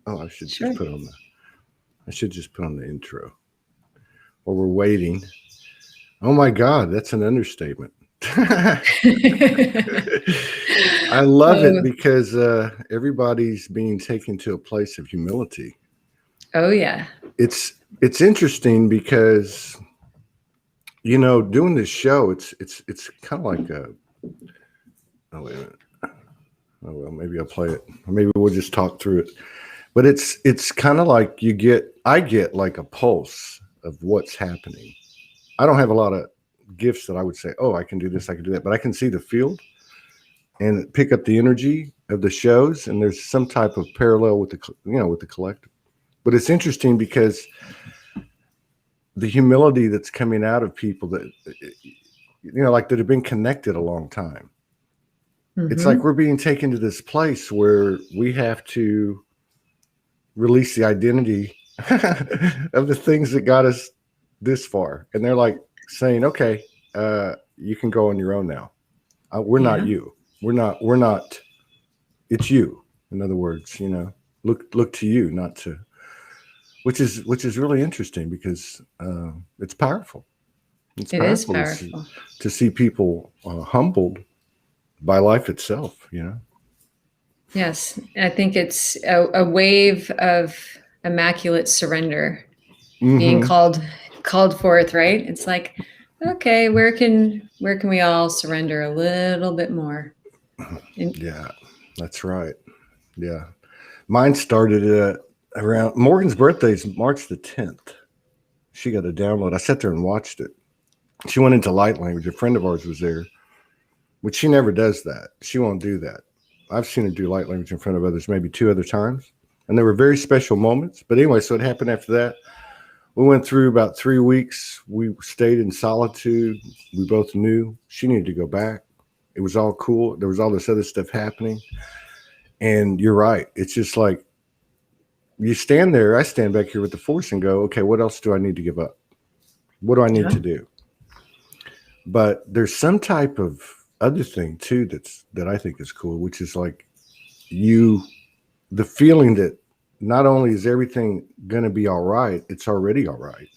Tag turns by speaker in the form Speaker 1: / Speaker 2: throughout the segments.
Speaker 1: Oh, I should
Speaker 2: Sure.
Speaker 1: just put on the intro while we're waiting. Oh my God, that's an understatement. I love it
Speaker 2: Oh,
Speaker 1: because everybody's being taken to a place of humility.
Speaker 2: oh yeah.
Speaker 1: It's interesting because doing this show, it's kind of like a. Oh wait a minute. Oh well, maybe I'll play it. Or maybe we'll just talk through it. But it's kind of like I get like a pulse of what's happening. I don't have a lot of gifts that I would say, oh, I can do this, I can do that, but I can see the field and pick up the energy of the shows, and there's some type of parallel with the collective. But it's interesting because the humility that's coming out of people that like that have been connected a long time. It's like
Speaker 2: Mm-hmm.
Speaker 1: we're being taken to this place where we have to release the identity of the things that got us this far, and they're like saying, okay, you can go on your own now. We're not
Speaker 2: Yeah.
Speaker 1: you. We're not it's you. In other words, look to you, not to, which is really interesting because it's powerful. It's
Speaker 2: It is
Speaker 1: powerful
Speaker 2: powerful.
Speaker 1: to see people humbled by life itself.
Speaker 2: Yes. I think it's a wave of immaculate surrender being
Speaker 1: Mm-hmm.
Speaker 2: called forth, right? It's like, okay, where can we all surrender a little bit more? And
Speaker 1: Yeah, that's right. Yeah, mine started around Morgan's birthday is March the 10th. She got a download. I sat there and watched it. She went into light language. A friend of ours was there, which she never does that. She won't do that. I've seen her do light language in front of others maybe two other times. And they were very special moments. But anyway, so it happened after that. We went through about 3 weeks. We stayed in solitude. We both knew she needed to go back. It was all cool. There was all this other stuff happening. And you're right. It's just like you stand there. I stand back here with the force and go, okay, what else do I need to give up? What do I need
Speaker 2: yeah.
Speaker 1: to do? But there's some type of other thing too that I think is cool, which is like you the feeling that not only is everything going to be all right, it's already all right,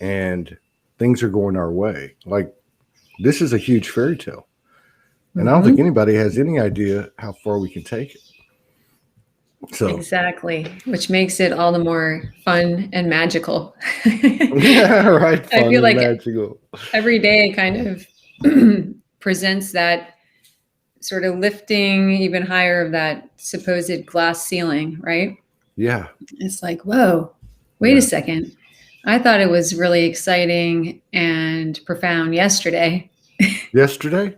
Speaker 1: and things are going our way. Like this is a huge fairy tale, and I don't think
Speaker 2: Mm-hmm.
Speaker 1: anybody has any idea how far we can take it. So
Speaker 2: Exactly, which makes it all the more fun and magical.
Speaker 1: yeah, right,
Speaker 2: I
Speaker 1: fun
Speaker 2: feel
Speaker 1: and
Speaker 2: like
Speaker 1: magical.
Speaker 2: every day kind of presents that sort of lifting even higher of that supposed glass ceiling, right?
Speaker 1: Yeah,
Speaker 2: It's like, whoa, wait a
Speaker 1: yeah.
Speaker 2: second. I thought it was really exciting and profound yesterday,
Speaker 1: Yesterday.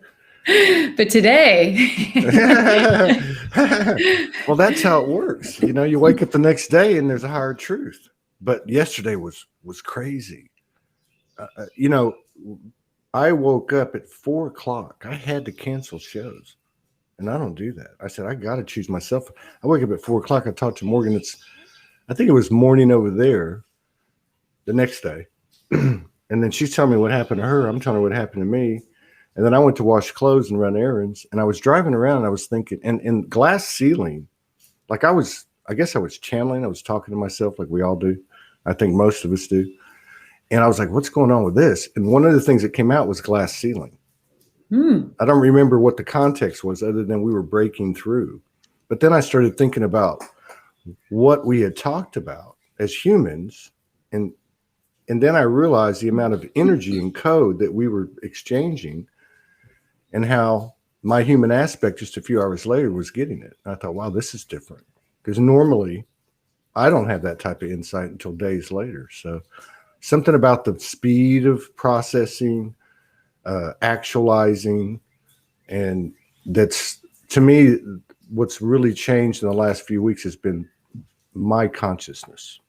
Speaker 2: but today,
Speaker 1: Well, that's how it works. You wake up the next day and there's a higher truth. But yesterday was crazy. Uh, you know, I woke up at 4 o'clock. I had to cancel shows, and I don't do that. I said I got to choose myself. I wake up at 4 o'clock. I talked to Morgan. I think it was morning over there the next day, and then she's telling me what happened to her. I'm telling her what happened to me. And then I went to wash clothes and run errands. And I was driving around and I was thinking, and glass ceiling, like I guess I was channeling. I was talking to myself like we all do. I think most of us do. And I was like, what's going on with this? And one of the things that came out was glass ceiling.
Speaker 2: hmm,
Speaker 1: I don't remember what the context was other than we were breaking through. But then I started thinking about what we had talked about as humans. And and then I realized the amount of energy and code that we were exchanging and how my human aspect just a few hours later was getting it. And I thought, wow, this is different. Because normally I don't have that type of insight until days later. So something about the speed of processing, actualizing, and that's to me what's really changed in the last few weeks has been my consciousness.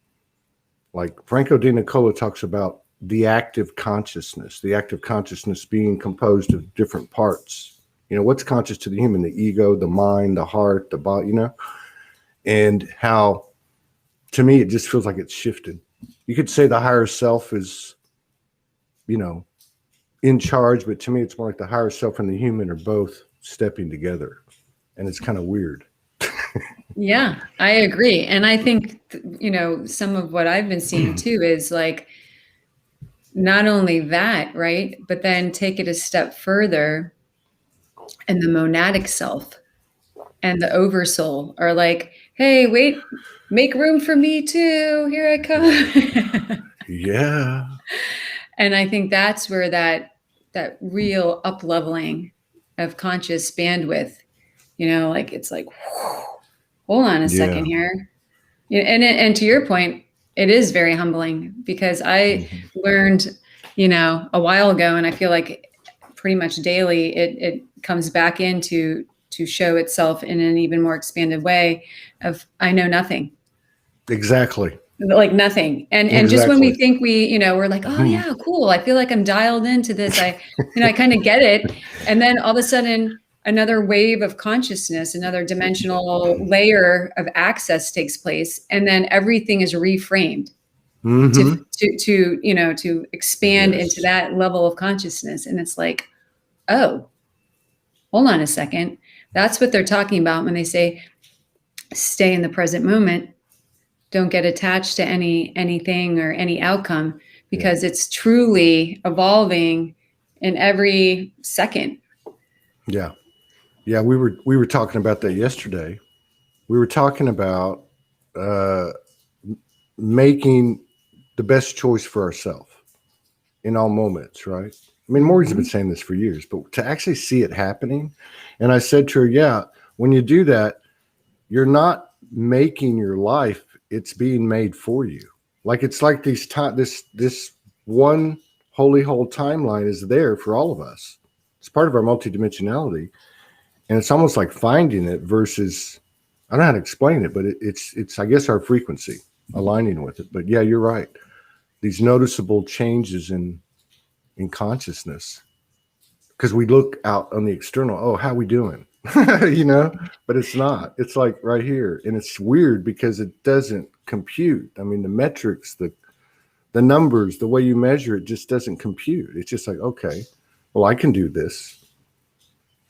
Speaker 1: Like Franco de Nicola talks about the active consciousness being composed of different parts. What's conscious to the human? The ego, the mind, the heart, the body, and how to me it just feels like it's shifted. You could say the higher self is, you know, in charge, but to me it's more like the higher self and the human are both stepping together. And it's kind of weird.
Speaker 2: Yeah, I agree. And I think, some of what I've been seeing too is like, not only that, right? But then take it a step further, and the monadic self and the oversoul are like, hey, wait, make room for me too. Here I come.
Speaker 1: Yeah.
Speaker 2: And I think that's where that real up leveling of conscious bandwidth, like it's like, whew, hold on a second
Speaker 1: Yeah.
Speaker 2: here. And to your point, it is very humbling because I learned, a while ago, and I feel like pretty much daily it comes back to show itself in an even more expanded way of I know nothing.
Speaker 1: Exactly.
Speaker 2: Like nothing. And just when we
Speaker 1: Exactly.
Speaker 2: think we're like, oh yeah, cool. I feel like I'm dialed into this. I kind of get it. And then all of a sudden another wave of consciousness, another dimensional layer of access takes place. And then everything is reframed to expand into that level of consciousness. And it's like, oh, hold on a second. That's what they're talking about when they say stay in the present moment. Don't get attached to anything or any outcome, because it's truly evolving in every second.
Speaker 1: Yeah. Yeah. We were talking about that yesterday. We were talking about making the best choice for ourselves in all moments, right? I mean, Maureen's been saying this for years, but to actually see it happening. And I said to her, yeah, when you do that, you're not making your life, it's being made for you. Like it's like this one holy whole timeline is there for all of us. It's part of our multidimensionality. And it's almost like finding it versus, I don't know how to explain it, but it's I guess our frequency aligning with it. But yeah, you're right. These noticeable changes in consciousness, because we look out on the external. Oh, how we doing? But it's not. It's like right here, and it's weird because it doesn't compute. I mean, the metrics, the numbers, the way you measure it just doesn't compute. It's just like, okay, well, I can do this,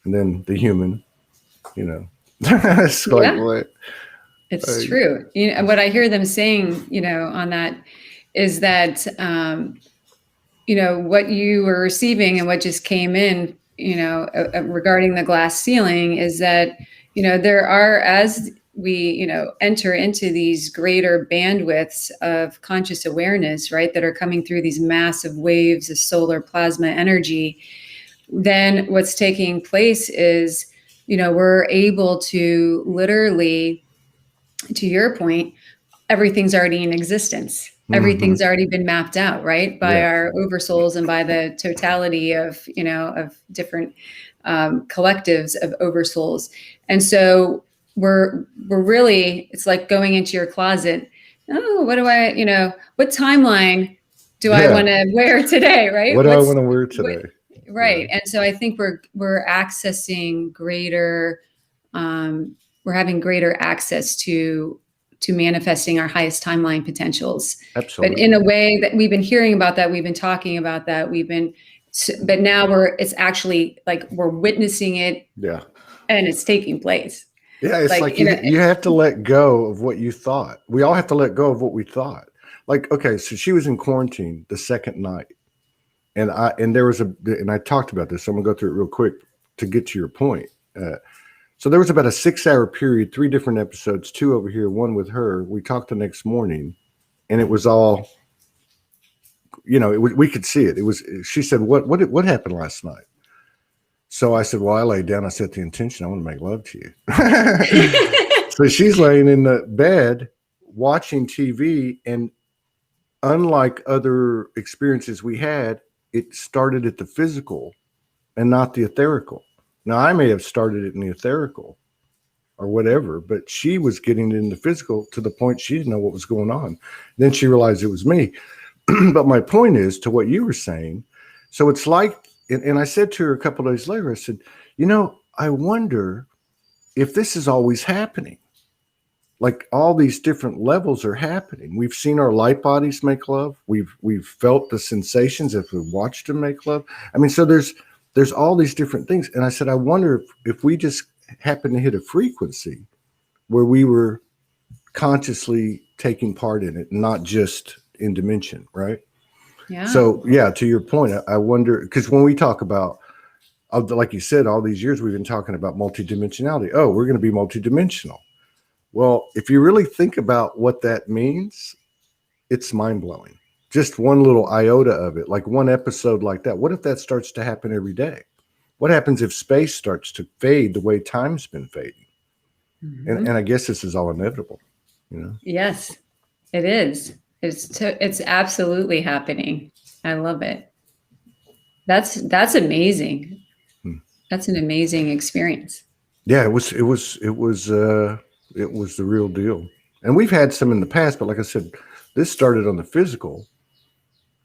Speaker 1: and then the human, it's like what?
Speaker 2: It's true. What I hear them saying, on that is that, what you were receiving and what just came in, regarding the glass ceiling is that, there are, as we, enter into these greater bandwidths of conscious awareness, right, that are coming through these massive waves of solar plasma energy, then what's taking place is, we're able to literally, to your point, everything's already in existence. Everything's already been mapped out, right, by our oversouls and by the totality of, of different collectives of oversouls. And so we're really, it's like going into your closet. Oh, what do I, what timeline do I want to wear today, right?
Speaker 1: What do I want to wear today?
Speaker 2: Right. And so I think we're accessing greater, we're having greater access to manifesting our highest timeline potentials.
Speaker 1: Absolutely.
Speaker 2: But in a way that we've been hearing about that, we've been talking about that, but now it's actually like we're witnessing it.
Speaker 1: Yeah.
Speaker 2: And it's taking place.
Speaker 1: Yeah. It's like you have to let go of what you thought. We all have to let go of what we thought. Like, okay, so she was in quarantine the second night. And I talked about this. So I'm gonna go through it real quick to get to your point. So there was about a 6-hour period, 3 different episodes, 2 over here, 1 with her. We talked the next morning, and it was all, we could see it. It was. She said, "What happened last night?" So I said, "Well, I laid down. I set the intention. I want to make love to you." So she's laying in the bed watching TV, and unlike other experiences we had, it started at the physical and not the etherical. Now, I may have started it in the etherical or whatever, but she was getting it in the physical to the point she didn't know what was going on. Then she realized it was me. But my point is to what you were saying. So it's like, and I said to her a couple of days later, I said, I wonder if this is always happening. Like all these different levels are happening. We've seen our light bodies make love. We've felt the sensations if we watched them make love. I mean, so there's all these different things. And I said, I wonder if we just happen to hit a frequency where we were consciously taking part in it, not just in dimension, right?
Speaker 2: Yeah.
Speaker 1: So yeah, to your point, I wonder, because when we talk about, like you said, all these years we've been talking about multidimensionality. Oh, we're going to be multidimensional. Well, if you really think about what that means, it's mind blowing. Just one little iota of it, like one episode like that. What if that starts to happen every day? What happens if space starts to fade the way time's been fading? And I guess this is all inevitable, you know?
Speaker 2: Yes, it is. It's absolutely happening. I love it. That's amazing. That's an amazing experience.
Speaker 1: Yeah, it was the real deal. And we've had some in the past, but like I said, this started on the physical.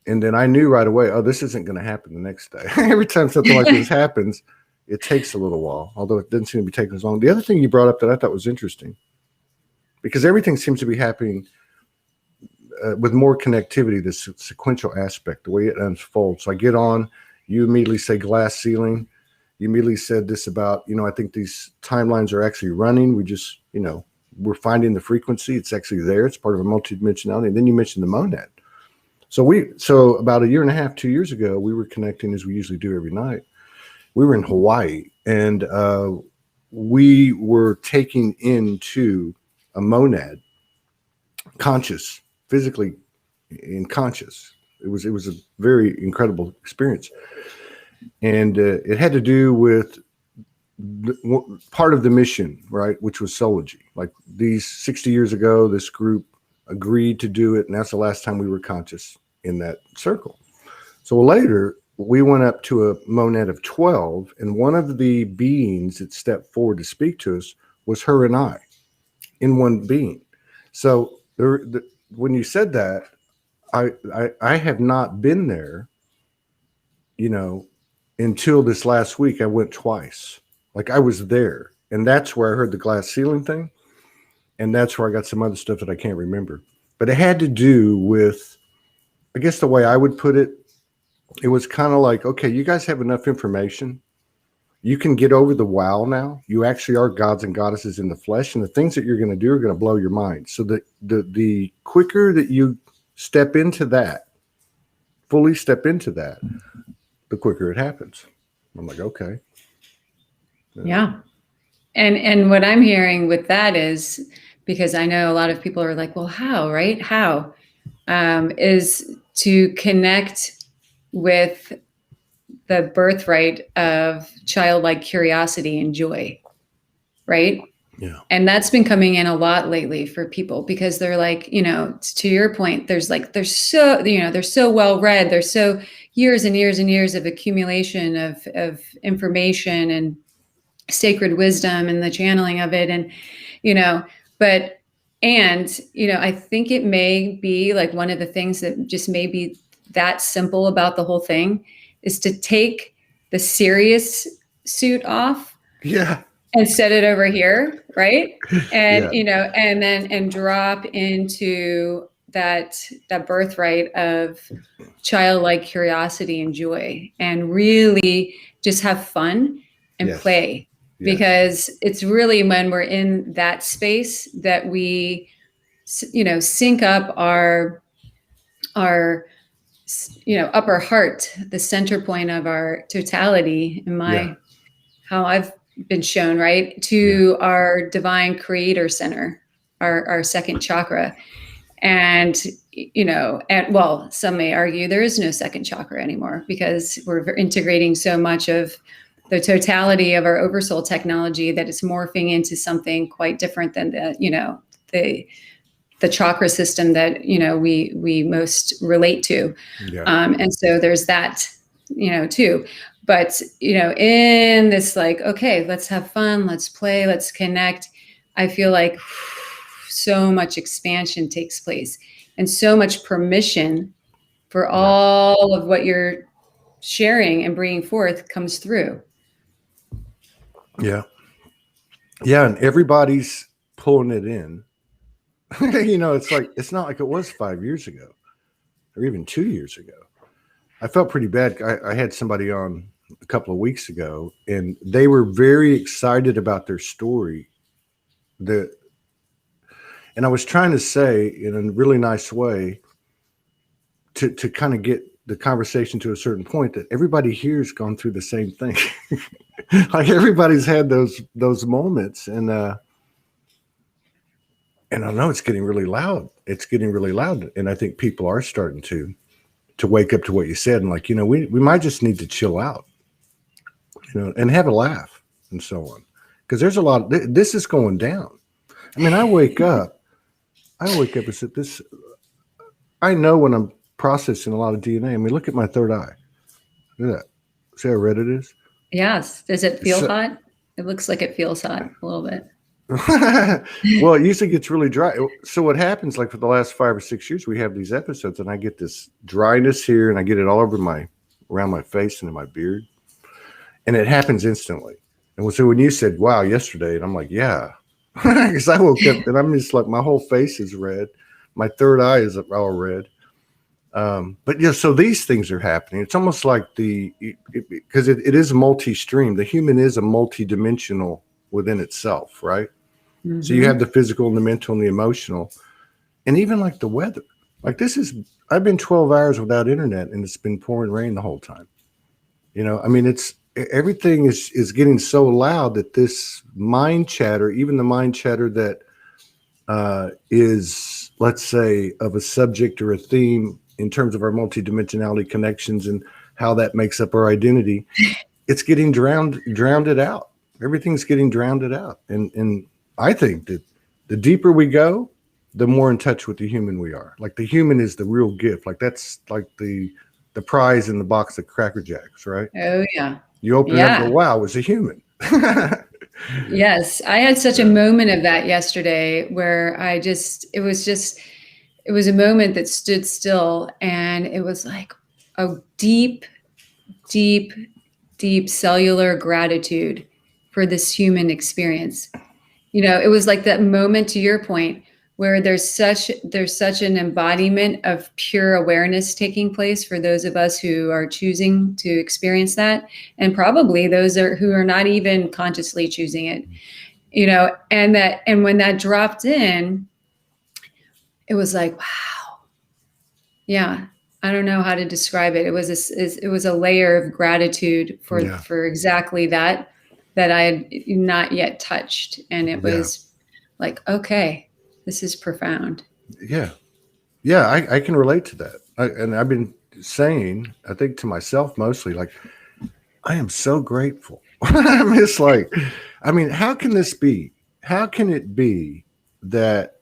Speaker 1: And then I knew right away, oh, this isn't going to happen the next day. Every time something like this happens, it takes a little while, although it didn't seem to be taking as long. The other thing you brought up that I thought was interesting, because everything seems to be happening with more connectivity, this sequential aspect, the way it unfolds. So I get on, you immediately say glass ceiling. You immediately said this about, I think these timelines are actually running. We just, we're finding the frequency. It's actually there. It's part of a multidimensionality. And then you mentioned the monad. So about a year and a half, 2 years ago, we were connecting as we usually do every night. We were in Hawaii, and we were taking into a monad, conscious, physically in conscious. It was a very incredible experience. And it had to do with part of the mission, right, which was Soulogy. Like these 60 years ago, this group agreed to do it, and that's the last time we were conscious in that circle. So later, we went up to a monad of 12, and one of the beings that stepped forward to speak to us was her and I in one being. So when you said that, I have not been there, until this last week. I went twice. Like I was there, and that's where I heard the glass ceiling thing, and that's where I got some other stuff that I can't remember. But it had to do with, I guess the way I would put it, it was kind of like, okay, you guys have enough information. You can get over the wow now. You actually are gods and goddesses in the flesh, and the things that you're going to do are going to blow your mind. So the quicker that you step into that, fully step into that, the quicker it happens. I'm like, okay.
Speaker 2: Yeah. And what I'm hearing with that is, because I know a lot of people are like, well, how, right? How is to connect with the birthright of childlike curiosity and joy, right?
Speaker 1: Yeah.
Speaker 2: And that's been coming in a lot lately for people, because they're like, to your point, they're so well read. There's so years and years and years of accumulation of information and sacred wisdom and the channeling of it. And, I think it may be like one of the things that just may be that simple about the whole thing is to take the serious suit off.
Speaker 1: Yeah.
Speaker 2: And set it over here, right? And and drop into that birthright of childlike curiosity and joy, and really just have fun and play. Yes. Because it's really when we're in that space that we, sync up our upper heart, the center point of our totality. How I've been shown, right, to our divine creator center, our second chakra. And, some may argue there is no second chakra anymore, because we're integrating so much of the totality of our oversoul technology that it's morphing into something quite different than the chakra system that, we most relate to. Yeah. And so there's that, too. But, in this, like, okay, let's have fun, let's play, let's connect. I feel like so much expansion takes place, and so much permission for all of what you're sharing and bringing forth comes through.
Speaker 1: Yeah. Yeah. And everybody's pulling it in. It's like, it's not like it was 5 years ago or even 2 years ago. I felt pretty bad. I had somebody on a couple of weeks ago, and they were very excited about their story. And I was trying to say in a really nice way to kind of get the conversation to a certain point that everybody here's gone through the same thing. Like everybody's had those moments, and I know it's getting really loud. It's getting really loud, and I think people are starting to wake up to what you said, and like, we might just need to chill out, and have a laugh and so on, because there's a lot. This is going down. I mean, I wake up and said this. I know when I'm processing a lot of DNA. I mean, look at my third eye. Look at that. See how red it is?
Speaker 2: Yes. Does it feel hot? It looks like it feels hot a little bit.
Speaker 1: Well, it usually gets really dry. So what happens, like for the last 5 or 6 years, we have these episodes, and I get this dryness here, and I get it all over around my face and in my beard, and it happens instantly. And so when you said, "Wow," yesterday, and I'm like, "Yeah," because I woke up and I'm just like, my whole face is red, my third eye is all red. But yeah, so these things are happening. It's almost like because it is multi-stream. The human is a multi-dimensional within itself, right? Mm-hmm. So you have the physical and the mental and the emotional, and even like the weather. Like I've been 12 hours without internet, and it's been pouring rain the whole time. I mean, everything is getting so loud that this mind chatter, even the mind chatter that is, let's say, of a subject or a theme in terms of our multidimensionality connections and how that makes up our identity, it's getting drowned it out. Everything's getting drowned it out. And I think that the deeper we go, the more in touch with the human we are. Like the human is the real gift. Like that's like the prize in the box of Cracker Jacks, right?
Speaker 2: Oh yeah.
Speaker 1: You open it up and go, wow, it was a human.
Speaker 2: Yes. I had such a moment of that yesterday where it was a moment that stood still, and it was like a deep, deep, deep cellular gratitude for this human experience. It was like that moment, to your point, where there's such an embodiment of pure awareness taking place for those of us who are choosing to experience that, and probably those who are not even consciously choosing it. And when that dropped in, it was like, wow. Yeah. I don't know how to describe it. It was a layer of gratitude for exactly that I had not yet touched. And it was like, okay, this is profound.
Speaker 1: Yeah. Yeah. I can relate to that. And I've been saying, I think to myself mostly, like, I am so grateful. I'm just like, I mean, how can this be? How can it be that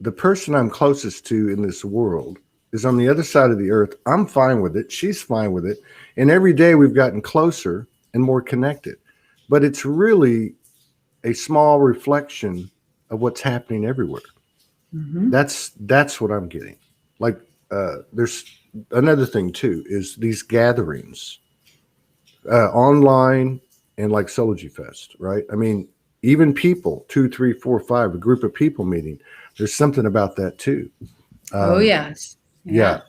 Speaker 1: the person I'm closest to in this world is on the other side of the earth? I'm fine with it. She's fine with it. And every day we've gotten closer and more connected. But it's really a small reflection of what's happening everywhere. Mm-hmm. That's what I'm getting. Like, there's another thing too, is these gatherings online and like Soulogy Fest, right? I mean, even people, 2, 3, 4, 5, a group of people meeting, there's something about that too.
Speaker 2: Oh yes.
Speaker 1: Yeah.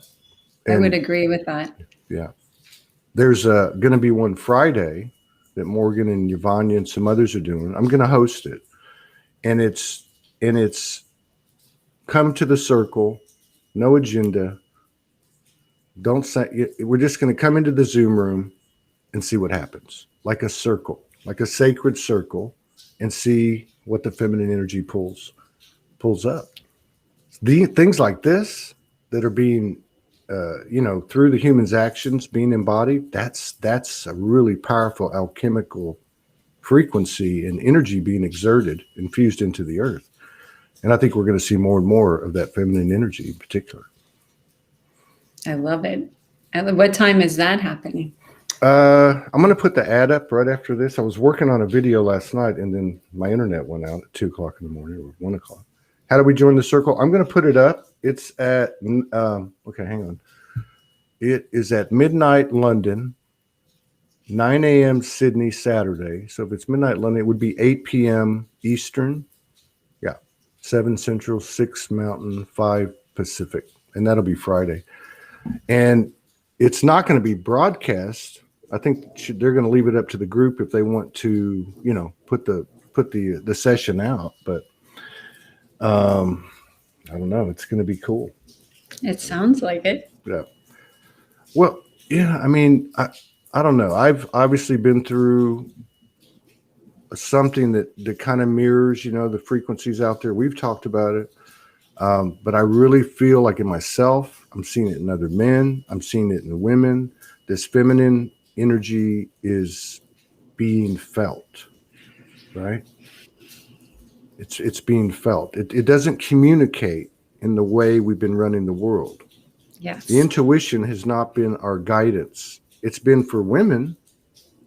Speaker 2: I would agree with that.
Speaker 1: Yeah. There's going to be one Friday that Morgan and Yvonne and some others are doing. I'm going to host it. And it's come to the circle, no agenda. Don't say, we're just going to come into the Zoom room and see what happens. Like a circle, like a sacred circle, and see what the feminine energy pulls up. The things like this that are being, through the human's actions being embodied, that's a really powerful alchemical frequency and energy being exerted, infused into the earth. And I think we're going to see more and more of that feminine energy in particular.
Speaker 2: I love it. At what time is that happening?
Speaker 1: I'm going to put the ad up right after this. I was working on a video last night, and then my internet went out at 2 o'clock in the morning or 1 o'clock. How do we join the circle? I'm going to put it up. It's at, okay, hang on. It is at midnight London, 9 a.m. Sydney, Saturday. So if it's midnight London, it would be 8 p.m. Eastern. Yeah. 7 Central, 6 Mountain, 5 Pacific. And that'll be Friday. And it's not going to be broadcast. I think they're going to leave it up to the group if they want to, put the session out. But Um, I don't know. It's going to be cool.
Speaker 2: It sounds like it.
Speaker 1: Yeah. Well, yeah. I mean, I don't know. I've obviously been through something that kind of mirrors, the frequencies out there. We've talked about it. But I really feel like in myself, I'm seeing it in other men. I'm seeing it in the women. This feminine energy is being felt, right? It's being felt. It doesn't communicate in the way we've been running the world. The
Speaker 2: Yes.
Speaker 1: intuition has not been our guidance. It's been for women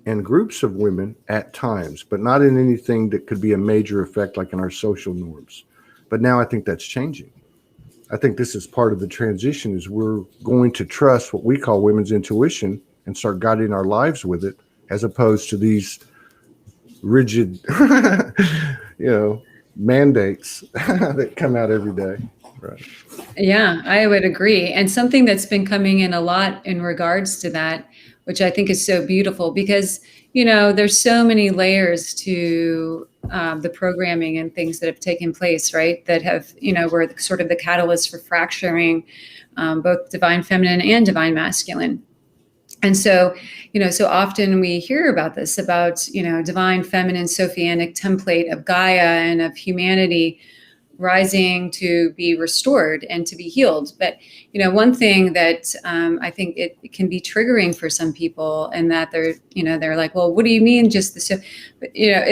Speaker 1: and groups of women at times, but not in anything that could be a major effect like in our social norms. But now I think that's changing. I think this is part of the transition is we're going to trust what we call women's intuition and start guiding our lives with it as opposed to these rigid, mandates that come out every day. Right.
Speaker 2: Yeah, I would agree. And something that's been coming in a lot in regards to that, which I think is so beautiful because, there's so many layers to the programming and things that have taken place, right? That have, were sort of the catalyst for fracturing both divine feminine and divine masculine. And so, so often we hear about this, about, divine feminine Sophianic template of Gaia and of humanity rising to be restored and to be healed. But one thing that I think it can be triggering for some people, and that they're like, well, what do you mean just the so? But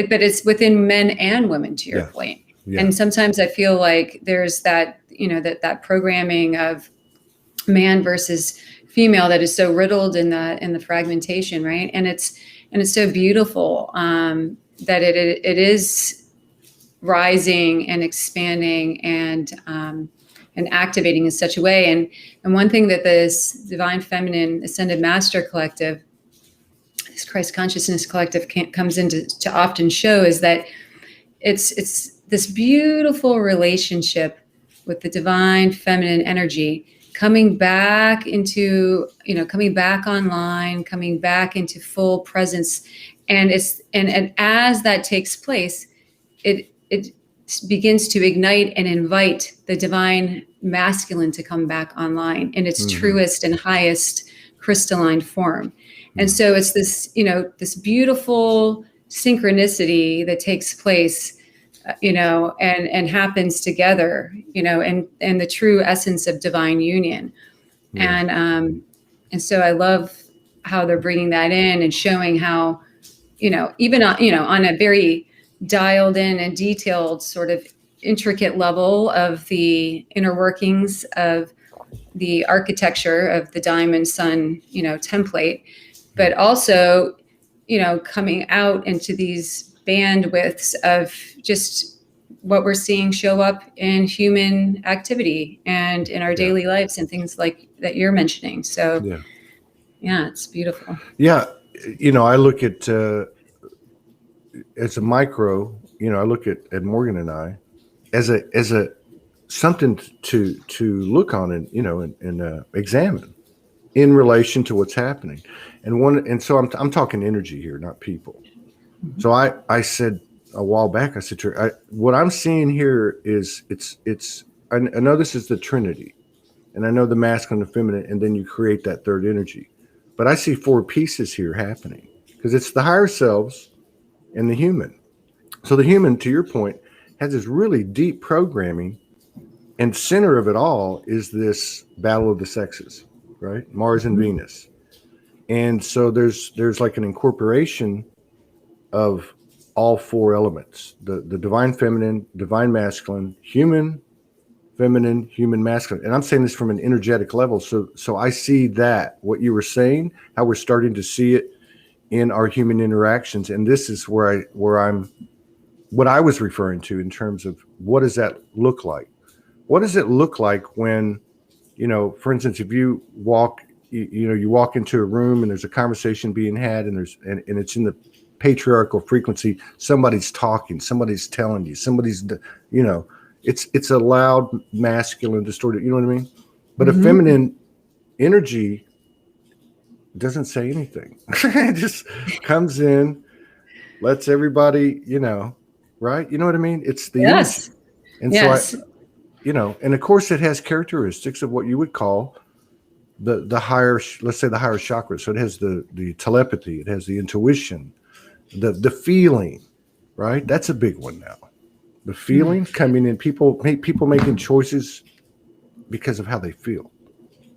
Speaker 2: but it's within men and women, to your point.
Speaker 1: Yeah.
Speaker 2: And sometimes I feel like there's that that programming of man versus female that is so riddled in the fragmentation, right? And it's so beautiful that it is rising and expanding and activating in such a way. And one thing that this Divine Feminine Ascended Master Collective, this Christ Consciousness Collective, comes into to often show is that it's this beautiful relationship with the Divine Feminine energy coming back into, coming back online, coming back into full presence. And as that takes place, it begins to ignite and invite the divine masculine to come back online in its truest and highest crystalline form. And so it's this, this beautiful synchronicity that takes place, and happens together, and the true essence of divine union. Yeah. And so I love how they're bringing that in and showing how, even on a very dialed in and detailed sort of intricate level of the inner workings of the architecture of the diamond sun, template, but also, coming out into these bandwidths of just what we're seeing show up in human activity and in our daily lives and things like that you're mentioning. So yeah, it's beautiful.
Speaker 1: Yeah. I look at, as a micro, I look at Morgan and I as a something to look on and examine in relation to what's happening. And so I'm talking energy here, not people. So I said a while back, I said to her, what I'm seeing here is I know this is the Trinity, and I know the masculine and feminine, and then you create that third energy. But I see four pieces here happening because it's the higher selves and the human. So the human, to your point, has this really deep programming, and center of it all is this battle of the sexes, right? Mars and Venus. And so there's like an incorporation of all four elements, the divine feminine, divine masculine, human feminine, human masculine. And I'm saying this from an energetic level. So I see that, what you were saying, how we're starting to see it in our human interactions. And this is where I'm what I was referring to in terms of what does that look like? What does it look like when, for instance, if you walk, you walk into a room and there's a conversation being had and it's in the patriarchal frequency, somebody's talking, somebody's telling you, somebody's, it's a loud, masculine, distorted, you know what I mean? But a feminine energy doesn't say anything. It just comes in, lets everybody, right? You know what I mean? It's the
Speaker 2: Yes.
Speaker 1: energy. And so
Speaker 2: Yes.
Speaker 1: and of course it has characteristics of what you would call the higher, let's say the higher chakras. So it has the telepathy, it has the intuition, the feeling, right? That's a big one now. The feeling coming in, people making choices because of how they feel.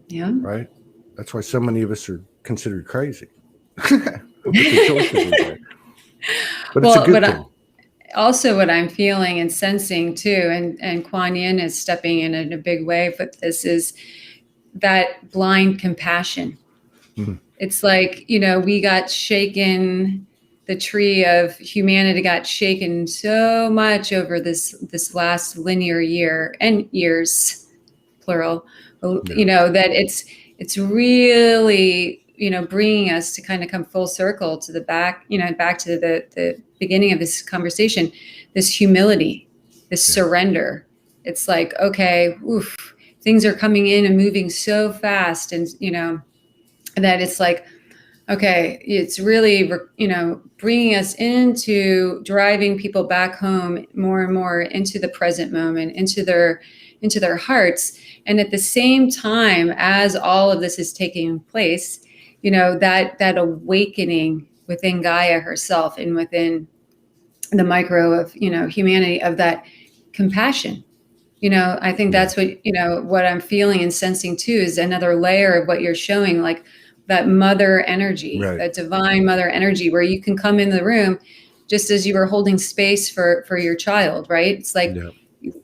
Speaker 2: Yeah.
Speaker 1: Right. That's why so many of us are considered crazy. With the choices we make. But it's a good thing.
Speaker 2: Also what I'm feeling and sensing too, and Kuan Yin is stepping in a big way with this, is that blind compassion. Mm-hmm. It's like, we got shaken, the tree of humanity got shaken so much over this last linear year, and years, plural, that it's really, bringing us to kind of come full circle to the back, back to the beginning of this conversation, this humility, this surrender. It's like, okay, oof, things are coming in and moving so fast, and that it's like, okay, it's really, bringing us into driving people back home more and more into the present moment, into their hearts. And at the same time as all of this is taking place, that awakening within Gaia herself and within the micro of, humanity, of that compassion. I think that's what I'm feeling and sensing too, is another layer of what you're showing, like that mother energy, that divine mother energy, where you can come in the room just as you were holding space for your child, right? It's like,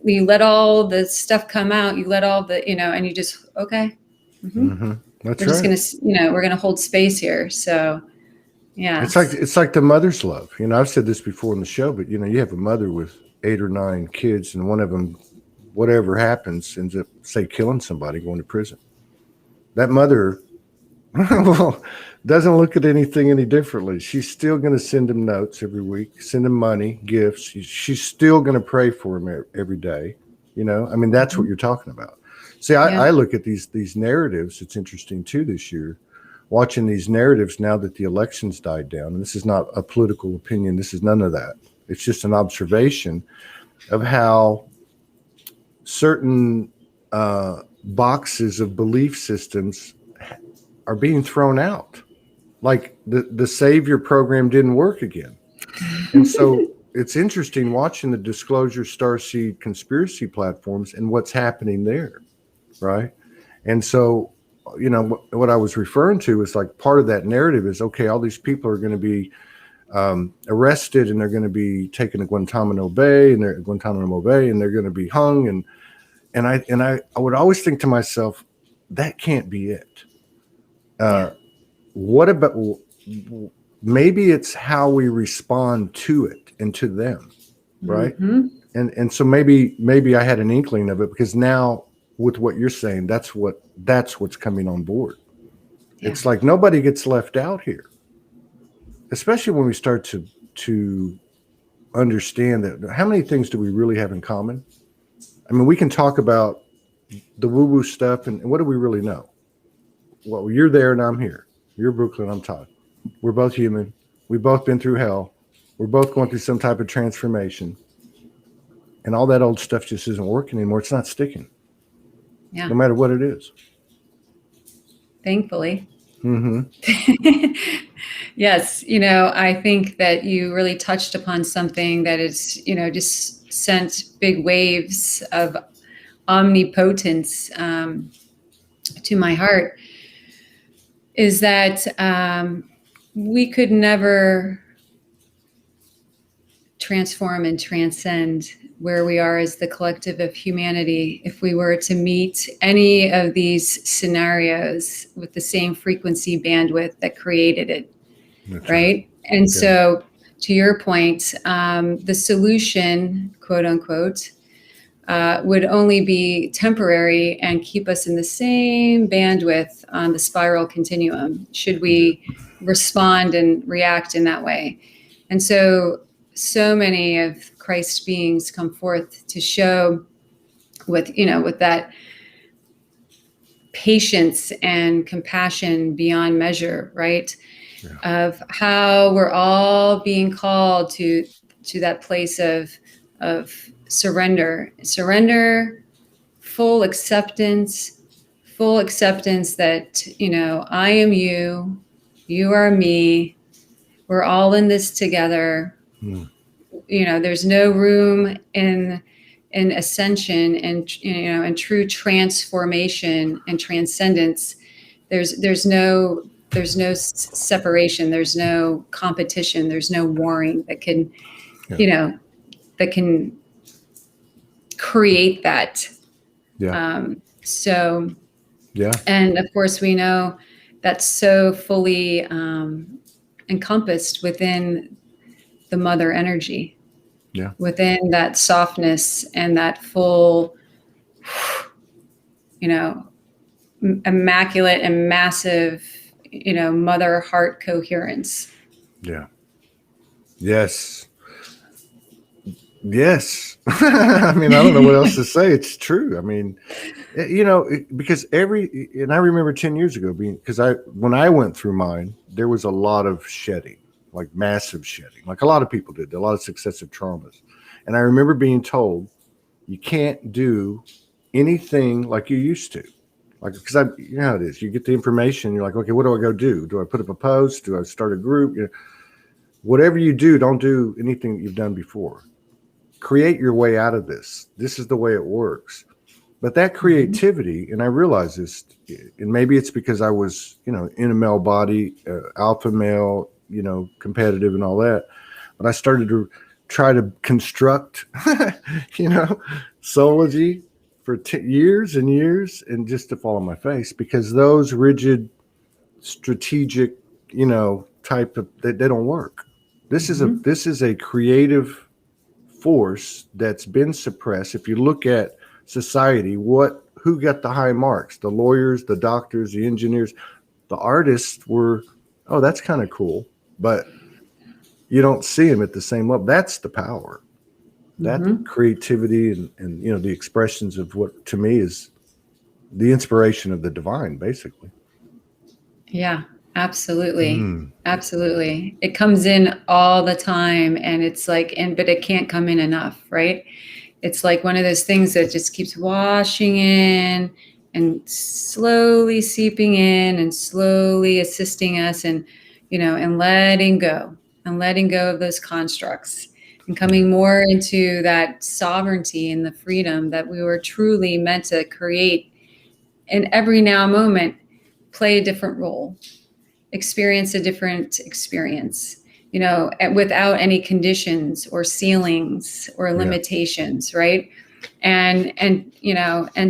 Speaker 2: you let all the stuff come out, you let all the, and you just, okay. Mm-hmm.
Speaker 1: Mm-hmm. That's
Speaker 2: we're just gonna, we're gonna hold space here. So, yeah.
Speaker 1: It's like the mother's love. I've said this before in the show, but you have a mother with 8 or 9 kids, and one of them, whatever happens, ends up, say, killing somebody, going to prison. That mother doesn't look at anything any differently. She's still going to send him notes every week, send him money, gifts. She's still going to pray for him every day. That's what you're talking about. See, I look at these narratives. It's interesting too this year, watching these narratives now that the elections died down. And this is not a political opinion. This is none of that. It's just an observation of how certain boxes of belief systems are being thrown out. Like the Savior program didn't work again. And so it's interesting watching the Disclosure, Starseed conspiracy platforms and what's happening there, right? And so, what I was referring to is like part of that narrative is, okay, all these people are going to be arrested, and they're going to be taken to Guantanamo Bay, and they're going to be hung. And I would always think to myself, that can't be it. What about, maybe it's how we respond to it and to them, right? Mm-hmm. And so maybe I had an inkling of it, because now with what you're saying, that's what's coming on board. Yeah. It's like nobody gets left out here, especially when we start to understand that how many things do we really have in common? I mean, we can talk about the woo-woo stuff, and what do we really know? Well, you're there and I'm here. You're Brooklyn, I'm Todd. We're both human. We've both been through hell. We're both going through some type of transformation. And all that old stuff just isn't working anymore. It's not sticking. Yeah. No matter what it is.
Speaker 2: Thankfully. Mm-hmm. Yes. I think that you really touched upon something that is, just sent big waves of omnipotence to my heart, is that we could never transform and transcend where we are as the collective of humanity if we were to meet any of these scenarios with the same frequency bandwidth that created it. That's right. And so, to your point, the solution, quote unquote, would only be temporary and keep us in the same bandwidth on the spiral continuum, should we respond and react in that way. And so many of Christ's beings come forth to show with that patience and compassion beyond measure, right? Yeah. Of how we're all being called to that place of surrender, full acceptance that, I am you, you are me, we're all in this together. There's no room in ascension and, and true transformation and transcendence. There's no separation, there's no competition, there's no warring that can, that can create that. And of course we know that's so fully encompassed within the mother energy, within that softness and that full, immaculate and massive, mother heart coherence.
Speaker 1: Yes. I mean, I don't know what else to say. It's true. I mean, because and I remember 10 years ago because when I went through mine, there was a lot of shedding, like massive shedding, like a lot of people did, a lot of successive traumas. And I remember being told, you can't do anything like you used to. Like, because you know how it is. You get the information, you're like, okay, what do I go do? Do I put up a post? Do I start a group? Whatever you do, don't do anything that you've done before. Create your way out of this. This is the way it works. But that creativity, and I realize this, and maybe it's because I was, in a male body, alpha male, competitive and all that. But I started to try to construct, Soulogy for years and years, and just to fall on my face, because those rigid, strategic, type of, they don't work. This is a creative force that's been suppressed. If you look at society, who got the high marks? The lawyers, the doctors, the engineers. The artists were, oh, that's kind of cool, but you don't see them at the same level. That's the power. That creativity and the expressions of what to me is the inspiration of the divine, basically.
Speaker 2: Yeah, absolutely. Absolutely. It comes in all the time, and it's like, but it can't come in enough, right? It's like one of those things that just keeps washing in and slowly seeping in and slowly assisting us, and, and letting go of those constructs and coming more into that sovereignty and the freedom that we were truly meant to create. And every now moment, play a different role, experience a different experience, without any conditions or ceilings or limitations, right? And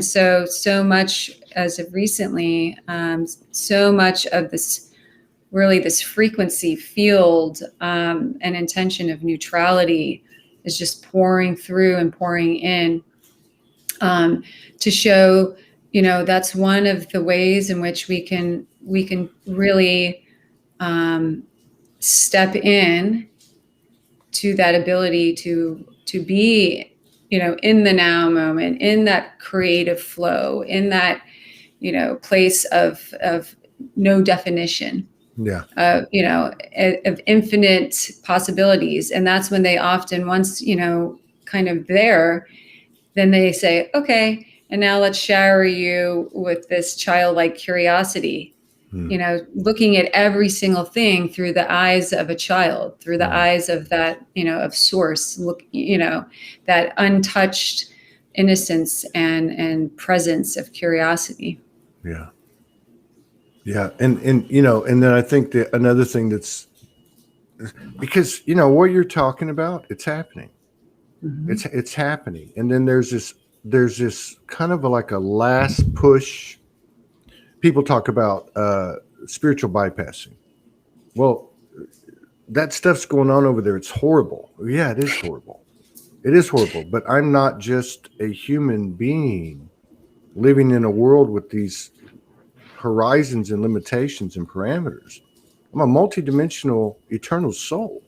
Speaker 2: so much as of recently, so much of this frequency field and intention of neutrality is just pouring through and pouring in, to show, that's one of the ways in which we can really step in to that ability to be, in the now moment, in that creative flow, in that, place of no definition, of infinite possibilities. And that's when they often, once, kind of there, then they say, okay, and now let's shower you with this childlike curiosity, looking at every single thing through the eyes of a child, through the eyes of that, of source, that untouched innocence and presence of curiosity.
Speaker 1: Yeah. And and then I think that another thing that's, because, what you're talking about, it's happening. It's happening. And then there's this kind of like a last push. People talk about spiritual bypassing. Well, that stuff's going on over there. It's horrible. Yeah, it is horrible. It is horrible. But I'm not just a human being living in a world with these horizons and limitations and parameters. I'm a multidimensional eternal soul,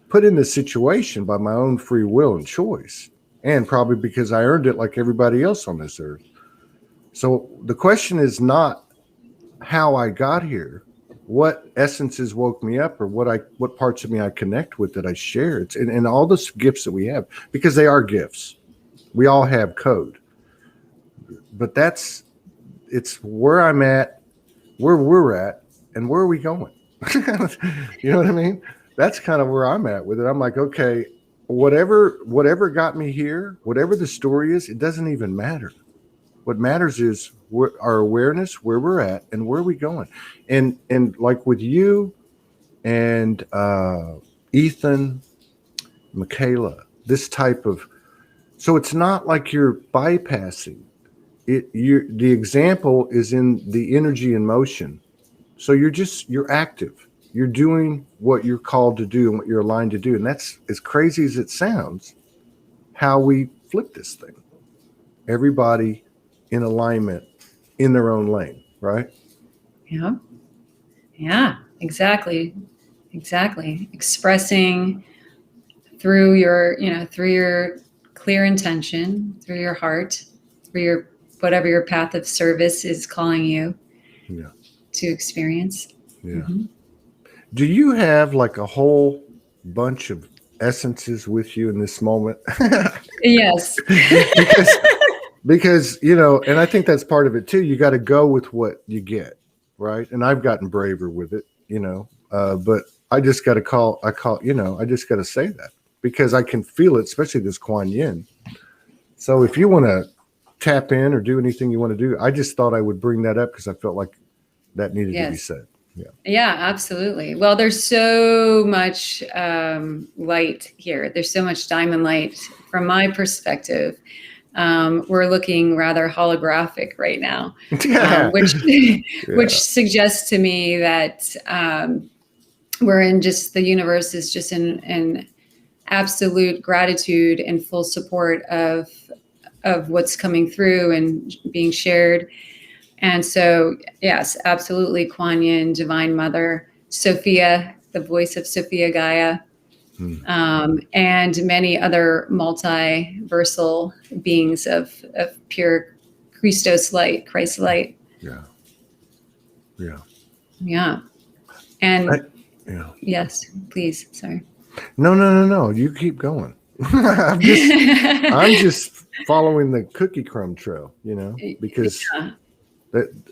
Speaker 1: put in this situation by my own free will and choice, and probably because I earned it like everybody else on this earth. So the question is not how I got here. what essences woke me up, or what parts of me I connect with that I share. It's and all the gifts that we have, because they are gifts. We all have code, but it's where I'm at, where we're at, and where are we going? You know what I mean? That's kind of where I'm at with it. I'm like, okay, whatever got me here, whatever the story is, it doesn't even matter. What matters is our awareness, where we're at, and where are we going. And like with you and Ethan, Michaela, this type of, so it's not like you're bypassing it. The example is in the energy and motion. So you're active. You're doing what you're called to do and what you're aligned to do. And that's, as crazy as it sounds, how we flip this thing. Everybody in alignment in their own lane, right?
Speaker 2: Yeah. Yeah, exactly. Exactly. Expressing through your clear intention, through your heart, through your whatever your path of service is calling you to experience.
Speaker 1: Yeah. Mm-hmm. Do you have like a whole bunch of essences with you in this moment?
Speaker 2: Yes.
Speaker 1: because and I think that's part of it too. You got to go with what you get, right? And I've gotten braver with it, but I just got to I just got to say that, because I can feel it, especially this Kuan Yin. So if you want to tap in or do anything you want to do, I just thought I would bring that up because I felt like that needed to be said.
Speaker 2: Yeah, absolutely. Well, there's so much light here. There's so much diamond light from my perspective. We're looking rather holographic right now, which suggests to me that we're in just, the universe is just in absolute gratitude and full support of what's coming through and being shared. And so, yes, absolutely, Kuan Yin, Divine Mother, Sophia, the voice of Sophia Gaia, and many other multiversal beings of pure Christos light, Christ light.
Speaker 1: Yeah.
Speaker 2: And yes, please. Sorry.
Speaker 1: No. You keep going. I'm just following the cookie crumb trail, because. Yeah.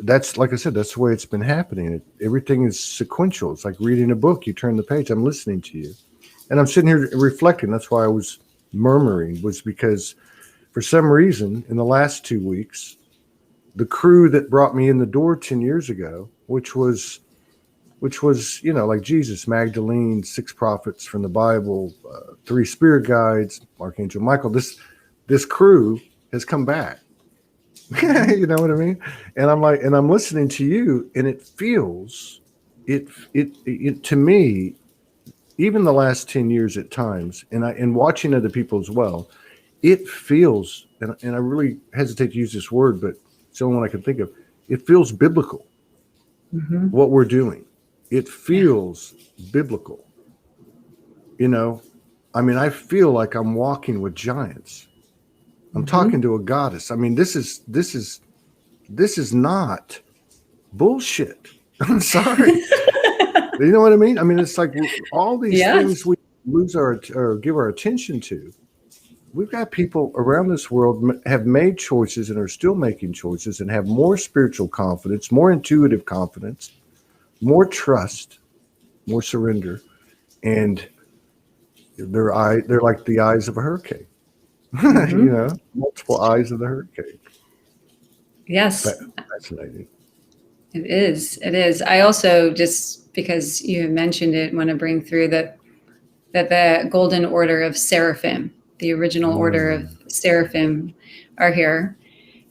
Speaker 1: That's like I said, that's the way it's been happening. Everything is sequential. It's like reading a book. You turn the page. I'm listening to you, and I'm sitting here reflecting. That's why I was murmuring, was because for some reason in the last 2 weeks, the crew that brought me in the door 10 years ago, which was like Jesus, Magdalene, 6 prophets from the Bible, 3 spirit guides, Archangel Michael. This crew has come back. You know what I mean? And I'm like, and I'm listening to you, and it feels it to me, even the last 10 years at times, and watching other people as well, it feels, and I really hesitate to use this word, but it's the only one I can think of. It feels biblical. Mm-hmm. What we're doing, it feels biblical. I mean, I feel like I'm walking with giants. I'm talking to a goddess. I mean, this is not bullshit. I'm sorry. You know what I mean? I mean, it's like all these things we lose or give our attention to. We've got people around this world have made choices and are still making choices and have more spiritual confidence, more intuitive confidence, more trust, more surrender, and they're like the eyes of a hurricane. Multiple eyes of the hurricane.
Speaker 2: Yes.
Speaker 1: Fascinating.
Speaker 2: It is. I also, just because you mentioned it, want to bring through that the golden order of seraphim, the original order of seraphim, are here.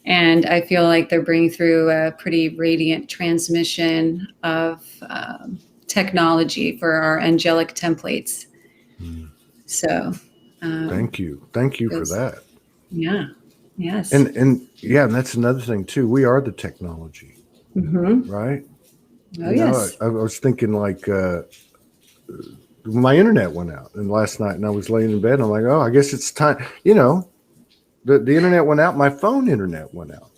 Speaker 2: And I feel like they're bringing through a pretty radiant transmission of technology for our angelic templates. So
Speaker 1: thank you for that.
Speaker 2: Yeah. Yes.
Speaker 1: And that's another thing too. We are the technology, right?
Speaker 2: Oh, yes.
Speaker 1: I was thinking like my internet went out, and last night, and I was laying in bed, and I'm like, oh, I guess it's time. The internet went out. My phone internet went out,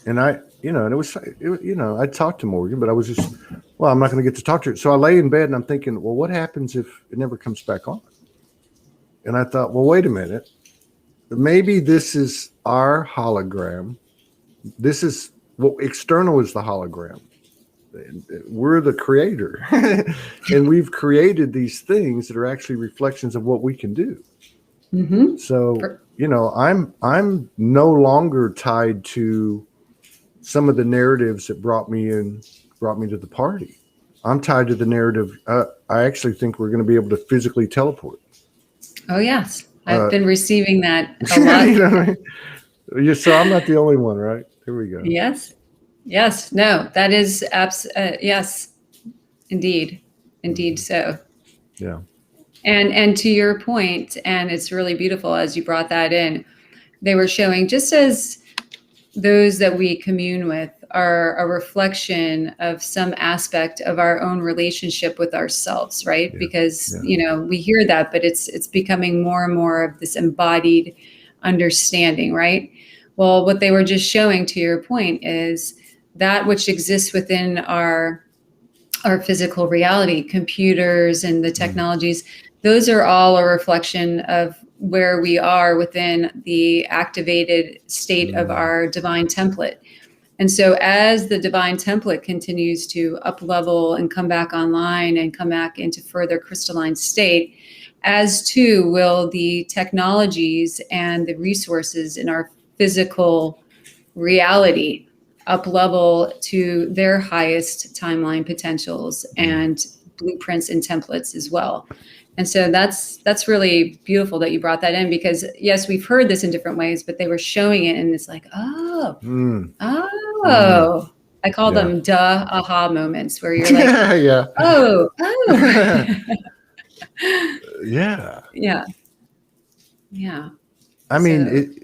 Speaker 1: and I talked to Morgan, but I was just well, I'm not going to get to talk to her. So I lay in bed and I'm thinking, well, what happens if it never comes back on? And I thought, well, wait a minute. Maybe this is our hologram. This is what external is the hologram. We're the creator. And we've created these things that are actually reflections of what we can do.
Speaker 2: Mm-hmm.
Speaker 1: So, you know, I'm no longer tied to some of the narratives that brought me to the party. I'm tied to the narrative. I actually think we're going to be able to physically teleport.
Speaker 2: Oh, yes. I've been receiving that a lot.
Speaker 1: You know what I mean? So I'm not the only one, right? Here we go.
Speaker 2: Yes. Yes. No, that is yes, indeed. Indeed. So.
Speaker 1: Yeah.
Speaker 2: And to your point, and it's really beautiful as you brought that in, they were showing just as those that we commune with are a reflection of some aspect of our own relationship with ourselves, right?
Speaker 1: Yeah.
Speaker 2: Because,
Speaker 1: Yeah.
Speaker 2: you know, we hear that, but it's becoming more and more of this embodied understanding, right? Well, what they were just showing, to your point, is that which exists within our physical reality, computers and the technologies, those are all a reflection of where we are within the activated state of our divine template. And so as the divine template continues to up level and come back online and come back into further crystalline state, as too will the technologies and the resources in our physical reality up level to their highest timeline potentials and blueprints and templates as well. And so that's really beautiful that you brought that in, because yes, we've heard this in different ways, but they were showing it and it's like, I call them aha moments, where you're like, oh.
Speaker 1: Yeah. I mean,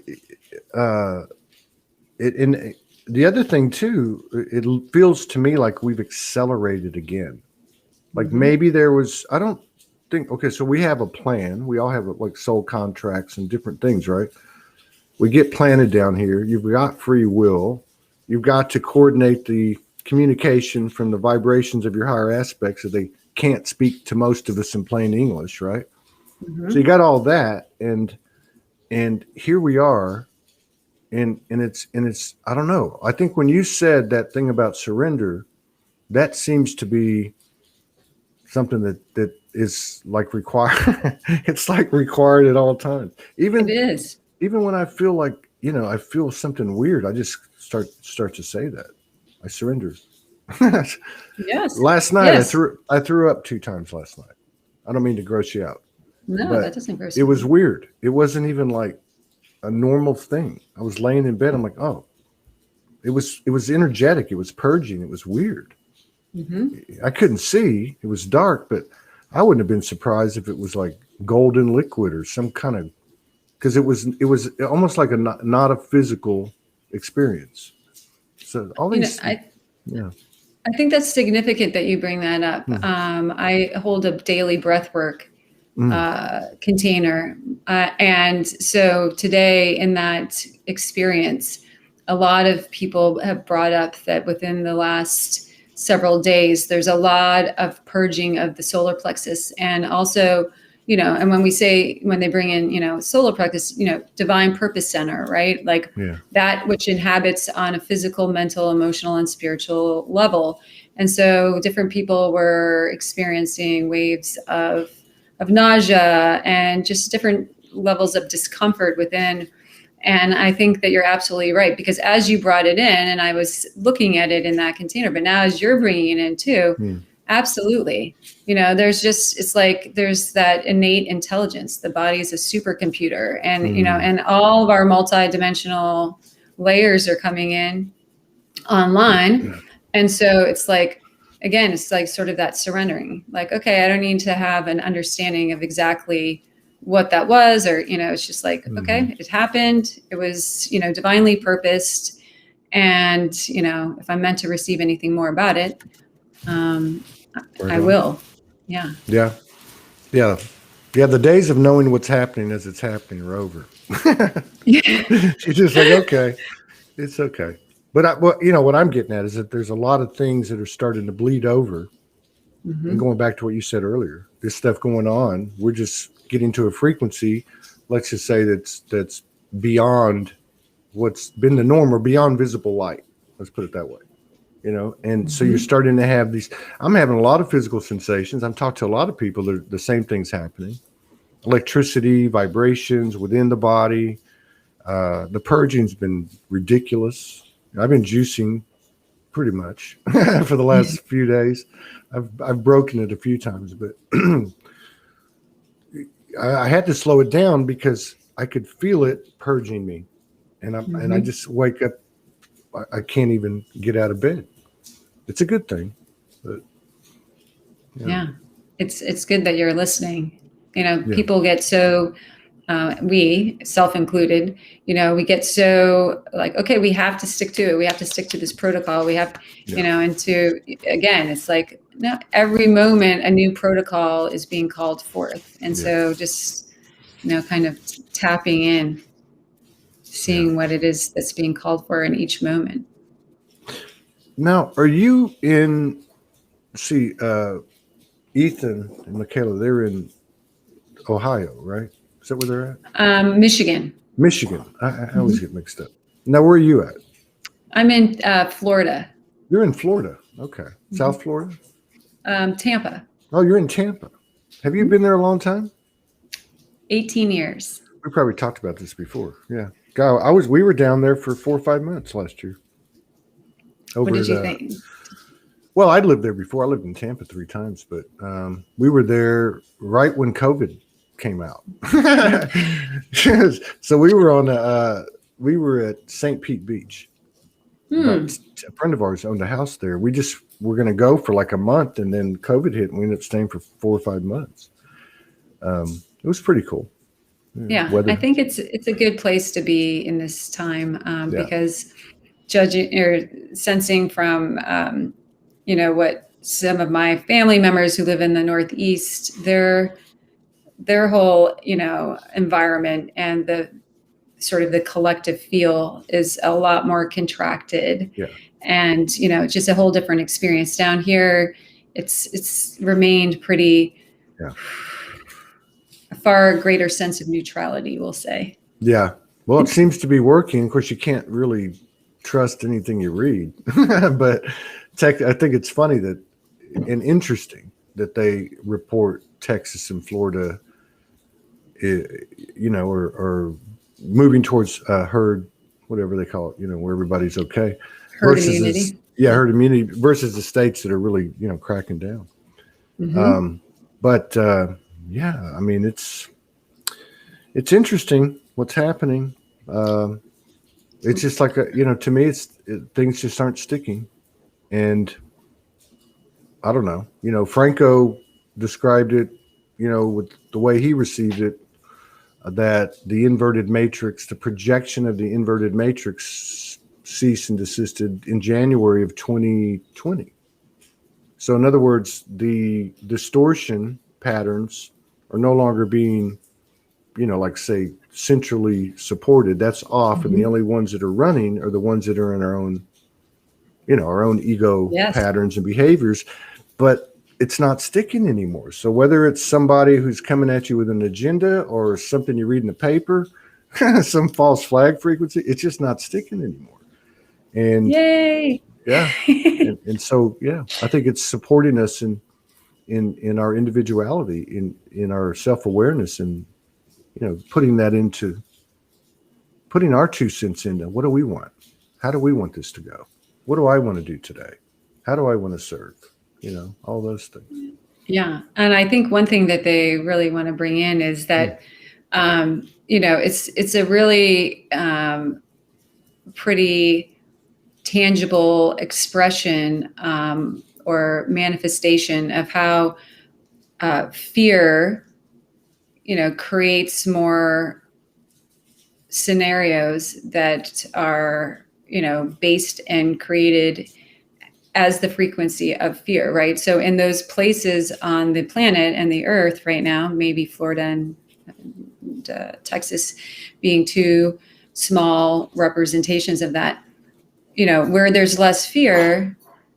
Speaker 1: and the other thing too, it feels to me like we've accelerated again. Like maybe there was, I don't think, okay, so we have a plan. We all have like soul contracts and different things, right? We get planted down here. You've got free will. You've got to coordinate the communication from the vibrations of your higher aspects, so they can't speak to most of us in plain English, right? So you got all that, and here we are, and it's I don't know. I think when you said that thing about surrender, that seems to be something that is like required. It's like required at all times. Even
Speaker 2: it is.
Speaker 1: Even when I feel like, you know, I feel something weird, I just start to say that. I surrender.
Speaker 2: Yes.
Speaker 1: Last night I threw up 2 times last night. I don't mean to gross you out.
Speaker 2: No, that doesn't gross you
Speaker 1: out. It was weird. It wasn't even like a normal thing. I was laying in bed. I'm like, oh, it was energetic. It was purging. It was weird. I couldn't see. It was dark, but I wouldn't have been surprised if it was like golden liquid or some kind of, because it was almost like not a physical experience. So all these,
Speaker 2: I think that's significant that you bring that up. I hold a daily breathwork container, and so today in that experience, a lot of people have brought up that within the last several days, there's a lot of purging of the solar plexus, and also, you know, and when they bring in, you know, solar plexus, you know, divine purpose center, right? Like that which inhabits on a physical, mental, emotional, and spiritual level. And so different people were experiencing waves of nausea and just different levels of discomfort within. And I think that you're absolutely right, because as you brought it in, and I was looking at it in that container, but now as you're bringing it in too, absolutely. You know, it's like there's that innate intelligence. The body is a supercomputer, and, you know, and all of our multidimensional layers are coming in online. And so it's like, again, it's like sort of that surrendering, like, okay, I don't need to have an understanding of exactly what that was, or, you know, it's just like, okay, it happened. It was, you know, divinely purposed. And, you know, if I'm meant to receive anything more about it, I will. Yeah.
Speaker 1: The days of knowing what's happening as it's happening are over. You're just like, okay, it's okay. what I'm getting at is that there's a lot of things that are starting to bleed over. And going back to what you said earlier, this stuff going on, we're just getting to a frequency, let's just say that's beyond what's been the norm or beyond visible light. Let's put it that way, And so you're starting to have these. I'm having a lot of physical sensations. I'm talking to a lot of people. The same thing's happening. Electricity, vibrations within the body. The purging's been ridiculous. I've been juicing pretty much for the last few days. I've broken it a few times, but I had to slow it down because I could feel it purging me, and I just wake up. I can't even get out of bed. It's a good thing, but
Speaker 2: yeah, it's good that you're listening. People get so. We, self-included, we get so like, okay, we have to stick to it. We have to stick to this protocol. We have, and again, it's like, no, every moment a new protocol is being called forth. And so just, kind of tapping in, seeing what it is that's being called for in each moment.
Speaker 1: Now, are you in, Ethan and Michaela, they're in Ohio, right? Is that where they're
Speaker 2: at? Michigan.
Speaker 1: I always get mixed up. Now, where are you at?
Speaker 2: I'm in Florida.
Speaker 1: You're in Florida. Okay. South Florida?
Speaker 2: Tampa.
Speaker 1: Oh, you're in Tampa. Have you been there a long time?
Speaker 2: 18 years.
Speaker 1: We probably talked about this before. Yeah. God, we were down there for 4 or 5 months last year.
Speaker 2: What did you think?
Speaker 1: Well, I'd lived there before. I lived in Tampa 3 times, but we were there right when COVID came out. So we were at St. Pete Beach. A friend of ours owned a house there. We just were going to go for like a month, and then COVID hit, and we ended up staying for 4 or 5 months. It was pretty cool.
Speaker 2: Yeah, I think it's a good place to be in this time because judging or sensing from what some of my family members who live in the Northeast, their whole environment and the sort of the collective feel is a lot more contracted, and just a whole different experience. Down here, it's remained pretty a far greater sense of neutrality, we'll say.
Speaker 1: Yeah, well, it seems to be working. Of course, you can't really trust anything you read, but I think it's funny that and interesting that they report Texas and Florida, are moving towards herd, whatever they call it, where everybody's okay.
Speaker 2: Herd immunity.
Speaker 1: Herd immunity versus the states that are really, cracking down. I mean, it's interesting what's happening. It's just like, to me, things just aren't sticking. And I don't know, Franco described it, with the way he received it, that the inverted matrix, the projection of the inverted matrix ceased and desisted in January of 2020. So in other words, the distortion patterns are no longer being, like say centrally supported. That's off. And the only ones that are running are the ones that are in our own ego patterns and behaviors, but it's not sticking anymore. So whether it's somebody who's coming at you with an agenda or something you read in the paper, some false flag frequency, it's just not sticking anymore. And
Speaker 2: yay.
Speaker 1: Yeah. and so, I think it's supporting us in our individuality, in our self-awareness, and, putting our 2 cents into what do we want? How do we want this to go? What do I want to do today? How do I want to serve? All those things.
Speaker 2: Yeah. And I think one thing that they really want to bring in is that, it's a really pretty tangible expression or manifestation of how fear, creates more scenarios that are, based and created as the frequency of fear, right? So in those places on the planet and the earth right now, maybe Florida and Texas being 2 small representations of that, where there's less fear,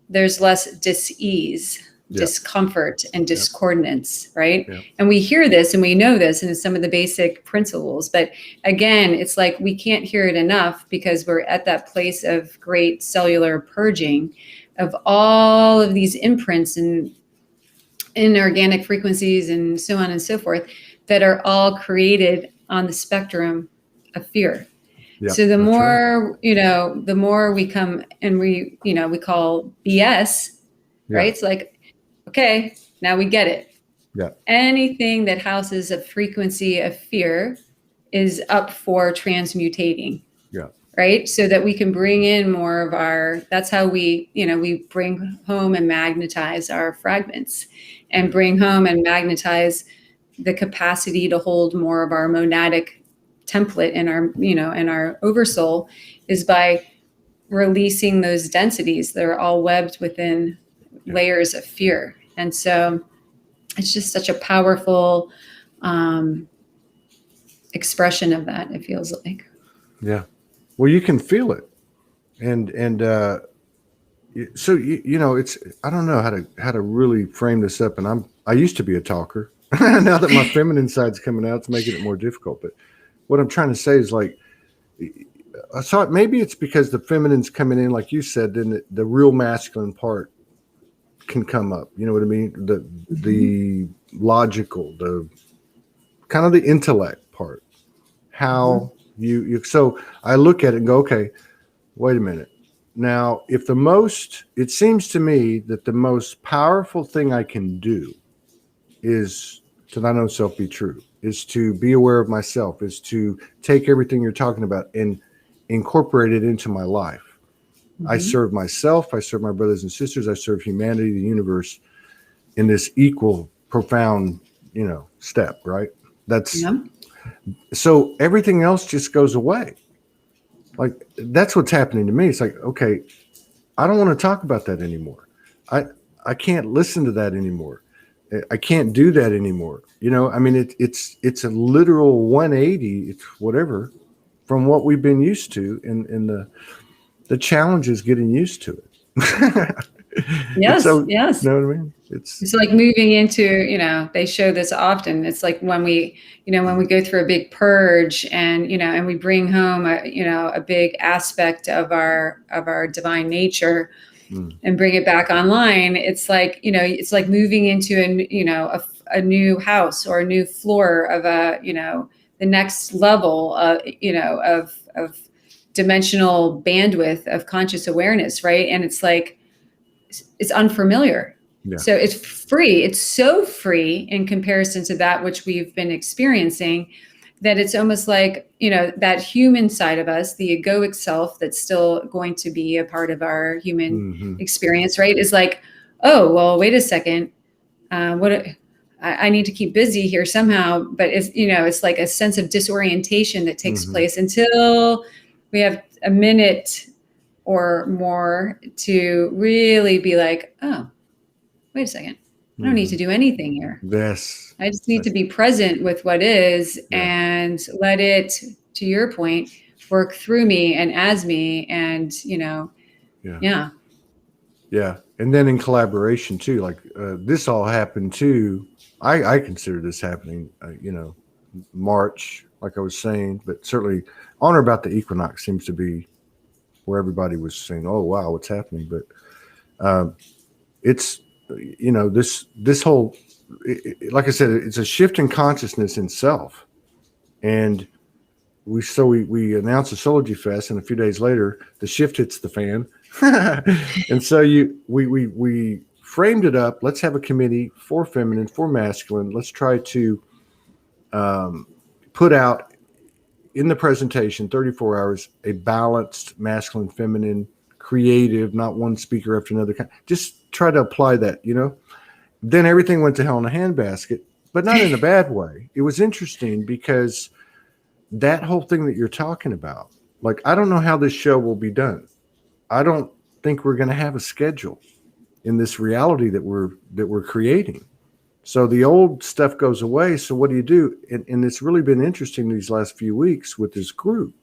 Speaker 2: there's less dis-ease, discomfort, and discordance, right? And we hear this and we know this, and it's some of the basic principles. But again, it's like we can't hear it enough because we're at that place of great cellular purging of all of these imprints and inorganic frequencies and so on and so forth that are all created on the spectrum of fear. So the more, the more we come and we call BS, right? It's like, okay, now we get it. Anything that houses a frequency of fear is up for transmutating. Right. So that we can bring in more of that's how we bring home and magnetize our fragments and bring home and magnetize the capacity to hold more of our monadic template in our oversoul is by releasing those densities that are all webbed within layers of fear. And so it's just such a powerful expression of that, it feels like. Yeah.
Speaker 1: Well, you can feel it. And so, it's, I don't know how to really frame this up. And I used to be a talker. Now that my feminine side's coming out, it's making it more difficult. But what I'm trying to say is, like, I thought maybe it's because the feminine's coming in, like you said, then the real masculine part can come up. You know what I mean? The logical, the kind of the intellect part. How so I look at it and go, okay, wait a minute. Now, it seems to me that the most powerful thing I can do is to not own self be true, is to be aware of myself, is to take everything you're talking about and incorporate it into my life. I serve myself, I serve my brothers and sisters, I serve humanity, the universe in this equal, profound, step, right? So everything else just goes away. Like, that's what's happening to me. It's like, okay, I don't want to talk about that anymore. I can't listen to that anymore. I can't do that anymore. I mean, it's a literal 180, it's whatever, from what we've been used to, and the challenge is getting used to it.
Speaker 2: Yes.
Speaker 1: You know what I mean?
Speaker 2: It's like moving into, they show this often. It's like when we go through a big purge and, and we bring home a big aspect of our divine nature and bring it back online. It's like, it's like moving into a new house or a new floor of the next level of dimensional bandwidth of conscious awareness. Right. And it's like, it's unfamiliar. So it's free. It's so free in comparison to that which we've been experiencing, that it's almost like, that human side of us, the egoic self that's still going to be a part of our human experience, right? Is like, oh, well, wait a second. I need to keep busy here somehow. But it's like a sense of disorientation that takes place until we have a minute or more to really be like, oh, wait a second. I don't need to do anything here.
Speaker 1: Yes.
Speaker 2: I just need to be present with what is and let it, to your point, work through me and as me. And, Yeah.
Speaker 1: And then in collaboration too, like this all happened too. I consider this happening, March, like I was saying, but certainly on or about the equinox seems to be where everybody was saying, oh, wow, what's happening? But it's, this whole, like I said, it's a shift in consciousness in self. And we announced the Soulogy Fest, and a few days later, the shift hits the fan. And so we framed it up. Let's have a committee for feminine, for masculine. Let's try to put out in the presentation, 34 hours, a balanced masculine, feminine, creative, not one speaker after another. Just try to apply that, Then everything went to hell in a handbasket, but not in a bad way. It was interesting because that whole thing that you're talking about, like, I don't know how this show will be done. I don't think we're going to have a schedule in this reality that we're creating. So the old stuff goes away. So what do? And it's really been interesting these last few weeks with this group,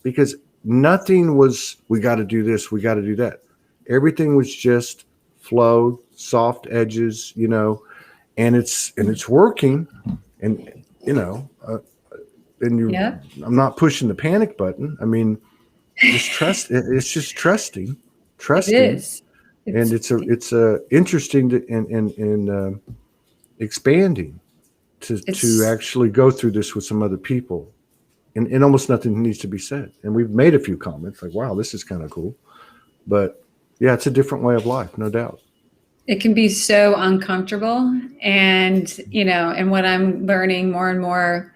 Speaker 1: because nothing was, we got to do this, we got to do that. Everything was just flow, soft edges, and it's working. And, and
Speaker 2: Yeah,
Speaker 1: I'm not pushing the panic button. I mean, just trust. It's just trusting,
Speaker 2: it
Speaker 1: trusting.
Speaker 2: is.
Speaker 1: And it's interesting and expanding to
Speaker 2: It's
Speaker 1: actually go through this with some other people, and almost nothing needs to be said. And we've made a few comments like, wow, this is kind of cool. But yeah, it's a different way of life, no doubt.
Speaker 2: it can be so uncomfortable. And, and what I'm learning more and more,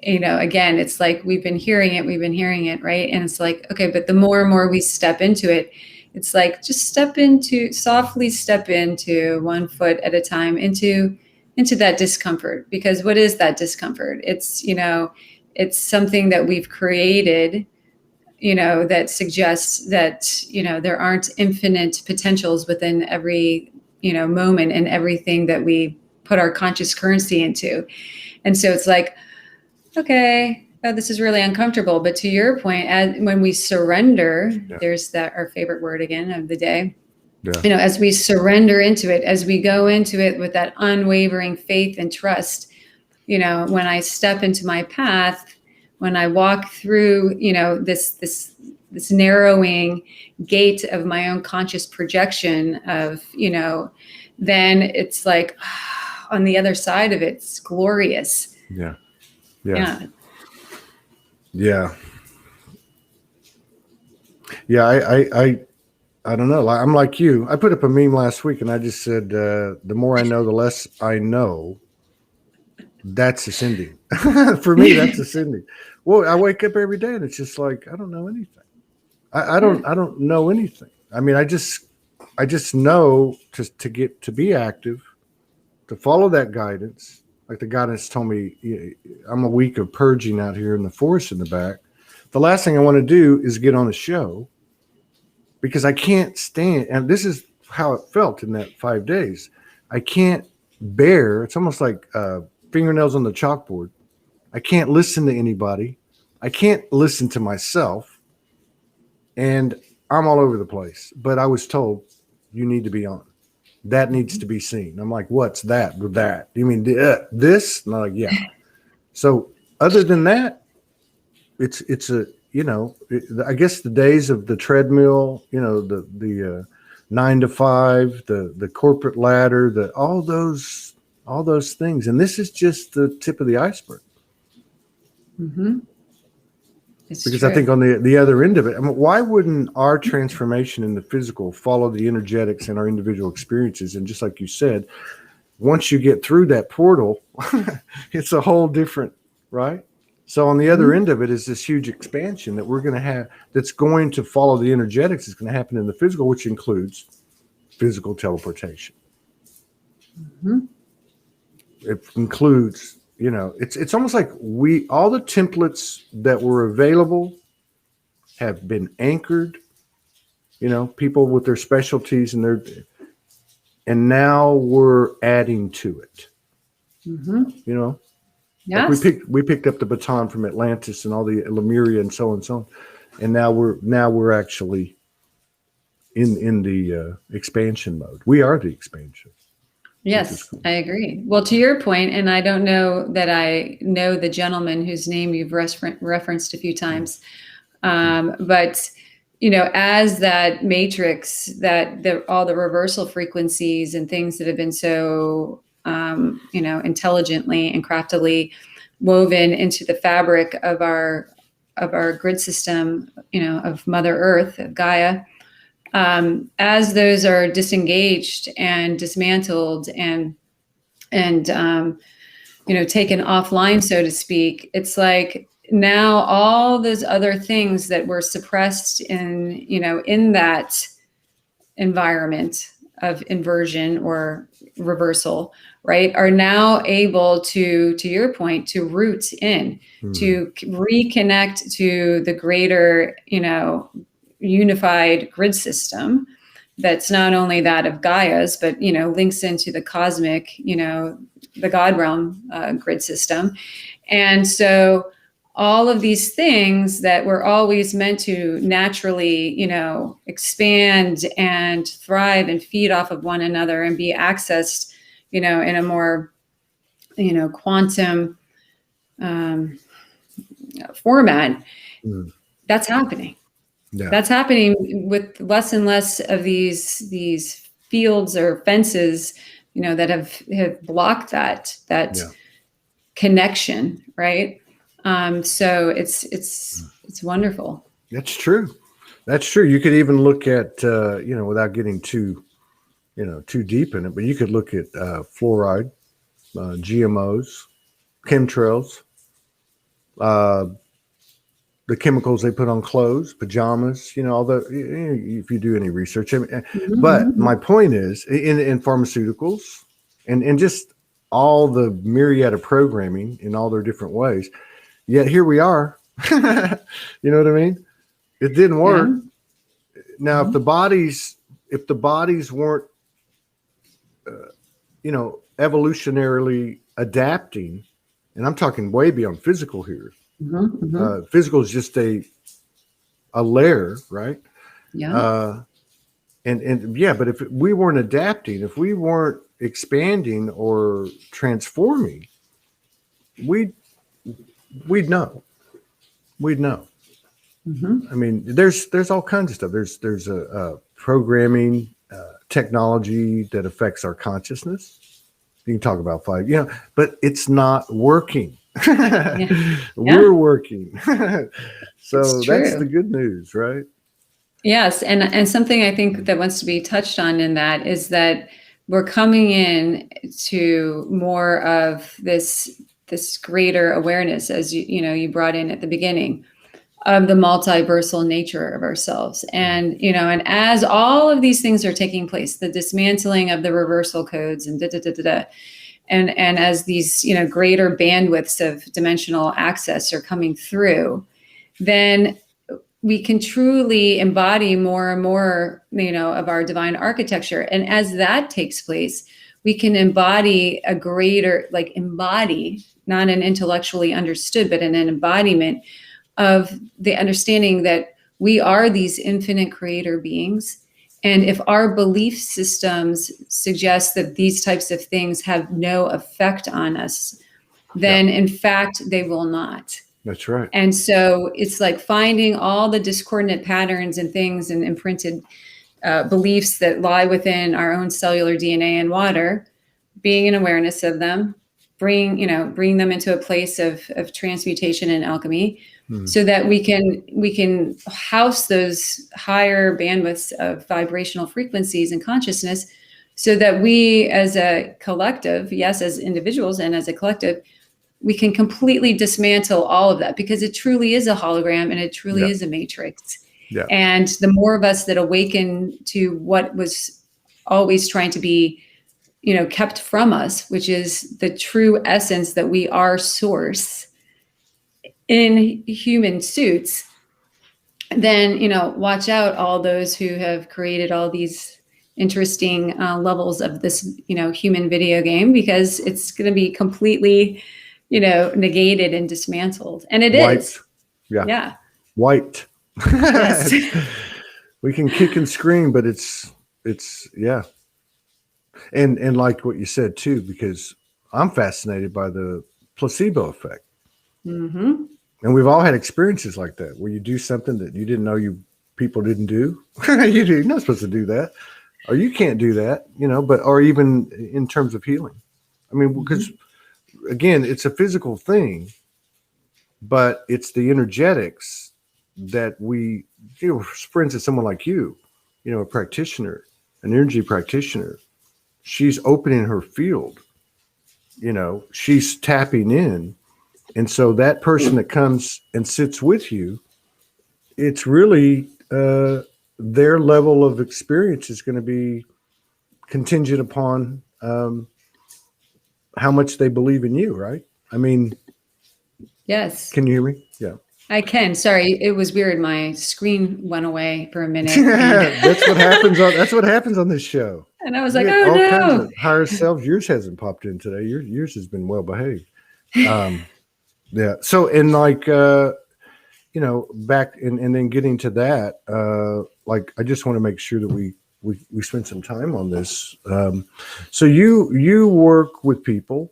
Speaker 2: again, it's like we've been hearing it, right? And it's like, okay, but the more and more we step into it, it's like just softly step into 1 foot at a time into that discomfort. Because what is that discomfort? It's something that we've created, that suggests that, there aren't infinite potentials within every, moment and everything that we put our conscious currency into. And so it's like, okay, oh, this is really uncomfortable. But to your point, when we surrender, there's our favorite word again of the day.
Speaker 1: Yeah.
Speaker 2: As we surrender into it, as we go into it with that unwavering faith and trust, when I step into my path, when I walk through, this narrowing gate of my own conscious projection of, then it's like on the other side of it, it's glorious.
Speaker 1: Yeah.
Speaker 2: Yeah.
Speaker 1: I don't know. I'm like you. I put up a meme last week, and I just said, the more I know, the less I know. That's ascending. For me, that's ascending. Well, I wake up every day, and it's just like I don't know anything. I don't know anything. I mean, I just know to be active, to follow that guidance. Like the guidance told me, I'm a week of purging out here in the forest in the back. The last thing I want to do is get on a show because I can't stand. And this is how it felt in that 5 days. I can't bear. It's almost like fingernails on the chalkboard. I can't listen to anybody. I can't listen to myself. And I'm all over the place. But I was told, you need to be on. That needs to be seen. I'm like, what's that with that? You mean this? And I'm like, yeah. So other than that, it's a, I guess the days of the treadmill, the 9 to 5, the corporate ladder, all those things. And this is just the tip of the iceberg.
Speaker 2: Mm-hmm.
Speaker 1: Because true. I think on the other end of it, I mean, why wouldn't our transformation in the physical follow the energetics and our individual experiences? And just like you said, once you get through that portal, it's a whole different, right? So on the other end of it is this huge expansion that we're going to have that's going to follow the energetics. It's going to happen in the physical, which includes physical teleportation.
Speaker 2: Mm-hmm.
Speaker 1: It includes, it's almost like all the templates that were available have been anchored, people with their specialties and now we're adding to it.
Speaker 2: Mm-hmm.
Speaker 1: Yes. Like we picked up the baton from Atlantis and all the Lemuria and so on and so on. And now we're actually in the expansion mode. We are the expansion.
Speaker 2: Yes, cool. I agree. Well, to your point, and I don't know that I know the gentleman whose name you've referenced a few times, but as that matrix, all the reversal frequencies and things that have been so intelligently and craftily woven into the fabric of our grid system, of Mother Earth, of Gaia. As those are disengaged and dismantled and taken offline, so to speak, it's like now all those other things that were suppressed in that environment of inversion or reversal, right, are now able to your point, to root in, to reconnect to the greater, unified grid system that's not only that of Gaia's, but links into the cosmic, the God realm grid system. And so all of these things that were always meant to naturally, expand and thrive and feed off of one another and be accessed, in a more, quantum format. That's happening.
Speaker 1: Yeah.
Speaker 2: That's happening with less and less of these fields or fences, that have blocked that connection, right? So it's wonderful.
Speaker 1: That's true. That's true. You could even look at, without getting too deep in it, but you could look at fluoride, GMOs, chemtrails, the chemicals they put on clothes, pajamas, all the, if you do any research. But my point is in pharmaceuticals and just all the myriad of programming in all their different ways, yet here we are. You know what I mean? It didn't work. Yeah. Now, if the bodies weren't, evolutionarily adapting, and I'm talking way beyond physical here. Physical is just a layer, right?
Speaker 2: Yeah.
Speaker 1: But if we weren't adapting, if we weren't expanding or transforming, we'd know. We'd know. I mean, there's all kinds of stuff. There's a programming technology that affects our consciousness. You can talk about 5, but it's not working. We're working. So that's the good news, right?
Speaker 2: Yes. And something I think that wants to be touched on in that is that we're coming in to more of this greater awareness, as you brought in at the beginning, of the multiversal nature of ourselves. And, and as all of these things are taking place, the dismantling of the reversal codes and and as these, greater bandwidths of dimensional access are coming through, then we can truly embody more and more, of our divine architecture. And as that takes place, we can embody a greater, not an intellectually understood, but an embodiment of the understanding that we are these infinite creator beings. And if our belief systems suggest that these types of things have no effect on us, then in fact, they will not.
Speaker 1: That's right.
Speaker 2: And so it's like finding all the discordant patterns and things and imprinted beliefs that lie within our own cellular DNA and water, being in awareness of them, bring them into a place of transmutation and alchemy, so that we can house those higher bandwidths of vibrational frequencies and consciousness, so that we as a collective, yes, as individuals and as a collective, we can completely dismantle all of that, because it truly is a hologram and it truly is a matrix. Yeah. And the more of us that awaken to what was always trying to be, kept from us, which is the true essence that we are source in human suits, then, watch out all those who have created all these interesting levels of this, human video game, because it's going to be completely, negated and dismantled. And it is.
Speaker 1: Yeah. Wiped. Yes. We can kick and scream, but it's And like what you said too, because I'm fascinated by the placebo effect. And we've all had experiences like that, where you do something that you didn't know people didn't do. You're not supposed to do that, or you can't do that, or even in terms of healing. I mean, because again, it's a physical thing, but it's the energetics that we, for instance, someone like you, a practitioner, an energy practitioner, she's opening her field, she's tapping in. And so that person that comes and sits with you, it's really their level of experience is going to be contingent upon how much they believe in you, right? I mean,
Speaker 2: yes.
Speaker 1: Can you hear me? Yeah.
Speaker 2: I can. Sorry, it was weird. My screen went away for a minute.
Speaker 1: That's what happens. That's what happens on this show.
Speaker 2: And I was like, oh no!
Speaker 1: Kinds of higher selves. Yours hasn't popped in today. Yours has been well behaved. Yeah. So, and like, back and then getting to that, like, I just want to make sure that we spend some time on this. So you work with people.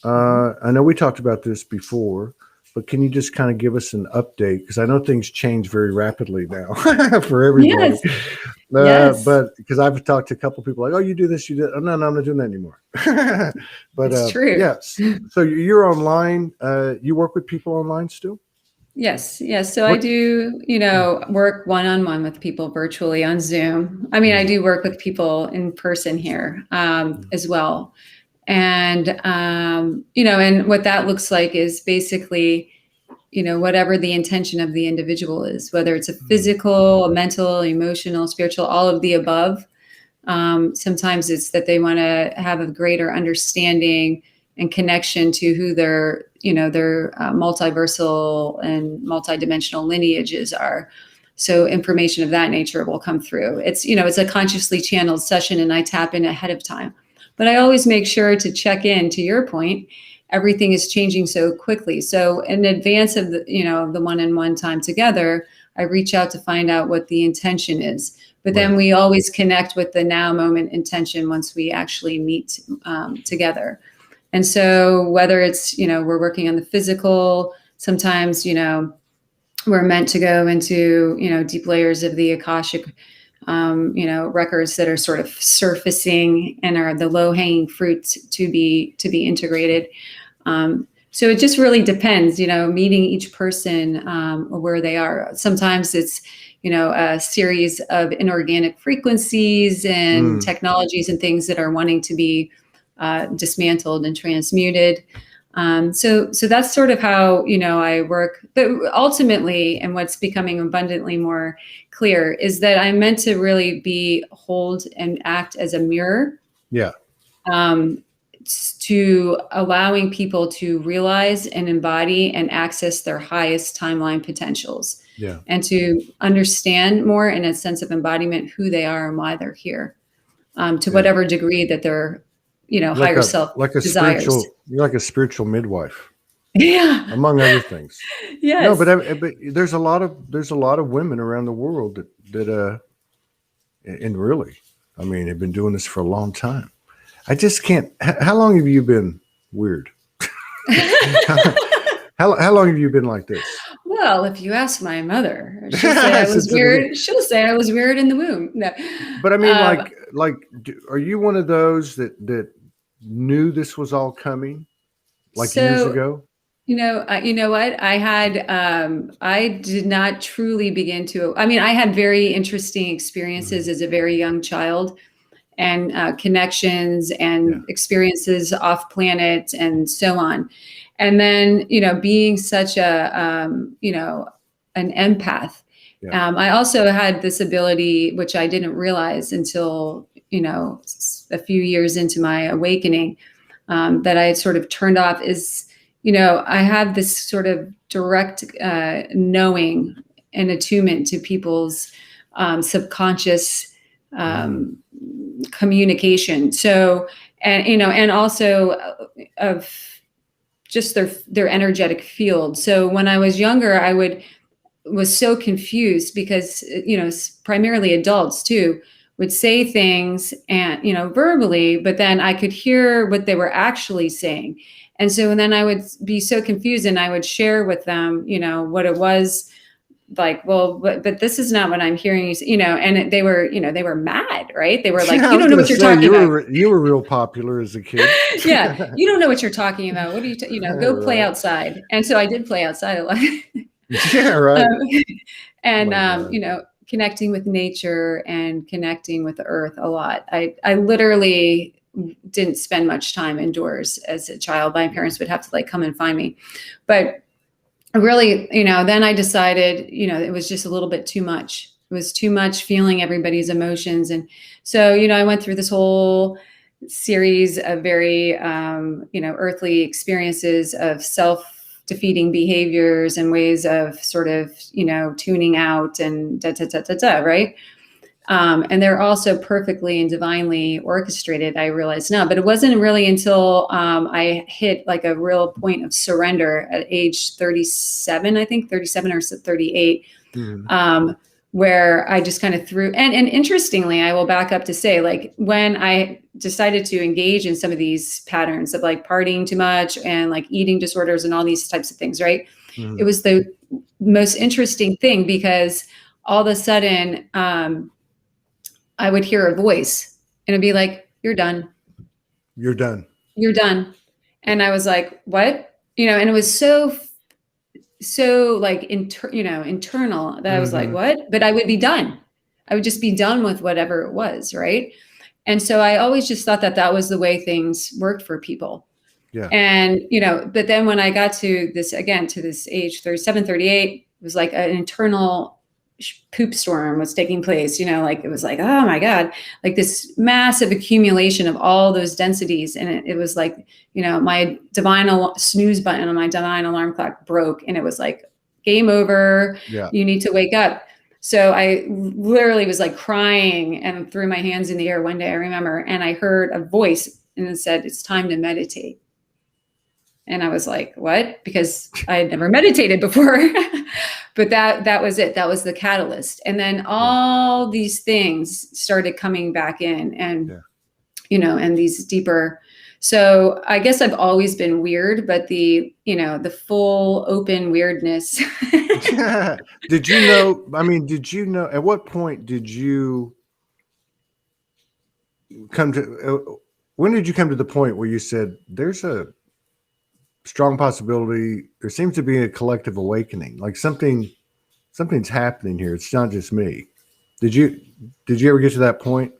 Speaker 1: I know we talked about this before, but can you just kind of give us an update? Because I know things change very rapidly now for everybody.
Speaker 2: Yes. Yes.
Speaker 1: But because I've talked to a couple of people like, oh, you do this, you do. Oh, no, I'm not doing that anymore. But
Speaker 2: It's true.
Speaker 1: yes. So you're online. You work with people online still?
Speaker 2: Yes. Yes. So I
Speaker 1: What?
Speaker 2: do, work one-on-one with people virtually on Zoom. I mean, I do work with people in person here as well. And, and what that looks like is basically, whatever the intention of the individual is, whether it's a physical, a mental, emotional, spiritual, all of the above. Sometimes it's that they want to have a greater understanding and connection to who their multiversal and multidimensional lineages are. So information of that nature will come through. It's a consciously channeled session, and I tap in ahead of time. But I always make sure to check in. To your point, everything is changing so quickly. So in advance of the one-on-one time together, I reach out to find out what the intention is. But then we always connect with the now moment intention once we actually meet together. And so whether it's, we're working on the physical, sometimes, we're meant to go into, deep layers of the Akashic, records that are sort of surfacing and are the low hanging fruits to be integrated. So it just really depends, meeting each person where they are. Sometimes it's, a series of inorganic frequencies and technologies and things that are wanting to be dismantled and transmuted. So that's sort of how, I work. But ultimately, and what's becoming abundantly more clear is that I'm meant to really hold and act as a mirror.
Speaker 1: Yeah.
Speaker 2: To allowing people to realize and embody and access their highest timeline potentials.
Speaker 1: Yeah.
Speaker 2: And to understand more in a sense of embodiment who they are and why they're here, to whatever degree that their, higher self desires.
Speaker 1: You're like a spiritual midwife.
Speaker 2: Yeah.
Speaker 1: Among other things.
Speaker 2: Yes.
Speaker 1: No, but there's a lot of women around the world that and really, I mean, have been doing this for a long time. I just can't. How long have you been weird? How long have you been like this?
Speaker 2: Well, if you ask my mother, she'll say I was weird. She'll say I was weird in the womb. No.
Speaker 1: But I mean, are you one of those that knew this was all coming, years ago?
Speaker 2: You know what? I did not truly begin to. I mean, I had very interesting experiences as a very young child, and connections and experiences off planet and so on. And then, being such an empath, I also had this ability, which I didn't realize until, a few years into my awakening, that I had sort of turned off is, I had this sort of direct knowing and attunement to people's subconscious communication. So, and also of just their energetic field. So when I was younger, I was so confused because, primarily adults too would say things and, verbally, but then I could hear what they were actually saying. And so then I would be so confused, and I would share with them, what it was like, well, but this is not what I'm hearing, and they were mad, right? They were like, you don't know what you're talking about.
Speaker 1: You were real popular as a kid.
Speaker 2: Yeah. You don't know what you're talking about. What do you, go play outside. And so I did play outside a lot.
Speaker 1: Yeah. Right.
Speaker 2: Connecting with nature and connecting with the earth a lot. I literally didn't spend much time indoors as a child. My parents would have to come and find me, but really, then I decided, it was just a little bit too much. It was too much feeling everybody's emotions. And so, I went through this whole series of very, earthly experiences of self-defeating behaviors and ways of sort of, tuning out and right? And they're also perfectly and divinely orchestrated, I realize now. But it wasn't really until I hit like a real point of surrender at age 37, I think 37 or 38, where I just kind of threw. And interestingly, I will back up to say, like, when I decided to engage in some of these patterns of like partying too much and like eating disorders and all these types of things, right? It was the most interesting thing, because all of a sudden, I would hear a voice and it'd be like, "You're done.
Speaker 1: You're done.
Speaker 2: You're done." And I was like, "What?" And it was so like, internal, that I was like, "What?" But I would be done. I would just be done with whatever it was. Right. And so I always just thought that that was the way things worked for people.
Speaker 1: Yeah.
Speaker 2: And, but then when I got to this, again, to this age, 37, 38, it was like an internal poop storm was taking place, like it was like, oh my God, like this massive accumulation of all those densities. And it was like, my divine snooze button on my divine alarm clock broke, and it was like, game over.
Speaker 1: Yeah.
Speaker 2: You need to wake up. So I literally was like crying and threw my hands in the air one day, I remember, and I heard a voice and it said, "It's time to meditate." And I was like, "What?" Because I had never meditated before. But that was it. That was the catalyst. And then all these things started coming back in, and, and these deeper. So I guess I've always been weird, but the full open weirdness.
Speaker 1: Did you know, at what point did you come to, when did you come to the point where you said, there's a strong possibility, there seems to be a collective awakening, like something's happening here, it's not just me? Did you ever get to that point?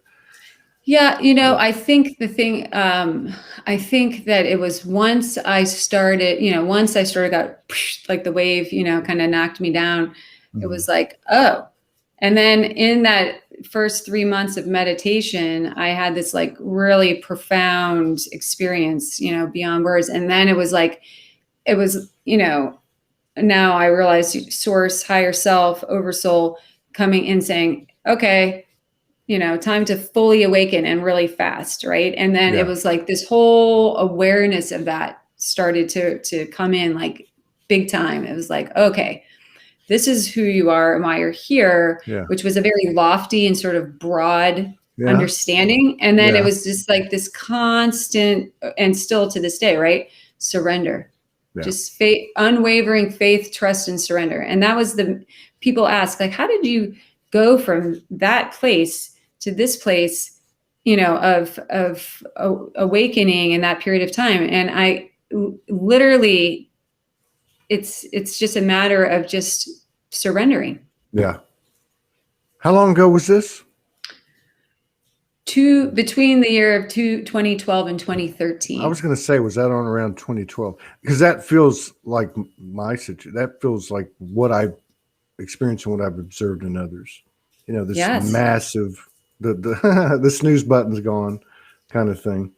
Speaker 2: Yeah, I think the thing, I think that it was once I started, got like the wave, kind of knocked me down. It was like, oh. And then in that first 3 months of meditation, I had this like really profound experience, beyond words. And then it was, now I realize source, higher self, oversoul coming in saying, okay, time to fully awaken, and really fast. Right. And then it was like this whole awareness of that started to come in like big time. It was like, okay, this is who you are and why you're here, which was a very lofty and sort of broad understanding. And then it was just like this constant, and still to this day, right? Surrender, just faith, unwavering faith, trust, and surrender. And that was people ask, like, how did you go from that place to this place, of awakening in that period of time? And I literally, it's just a matter of just surrendering.
Speaker 1: Yeah. How long ago was this?
Speaker 2: Between the year of 2012 and 2013.
Speaker 1: I was going to say, was that on around 2012? Because that feels like my situation. That feels like what I've experienced and what I've observed in others. This massive, the snooze button's gone kind of thing.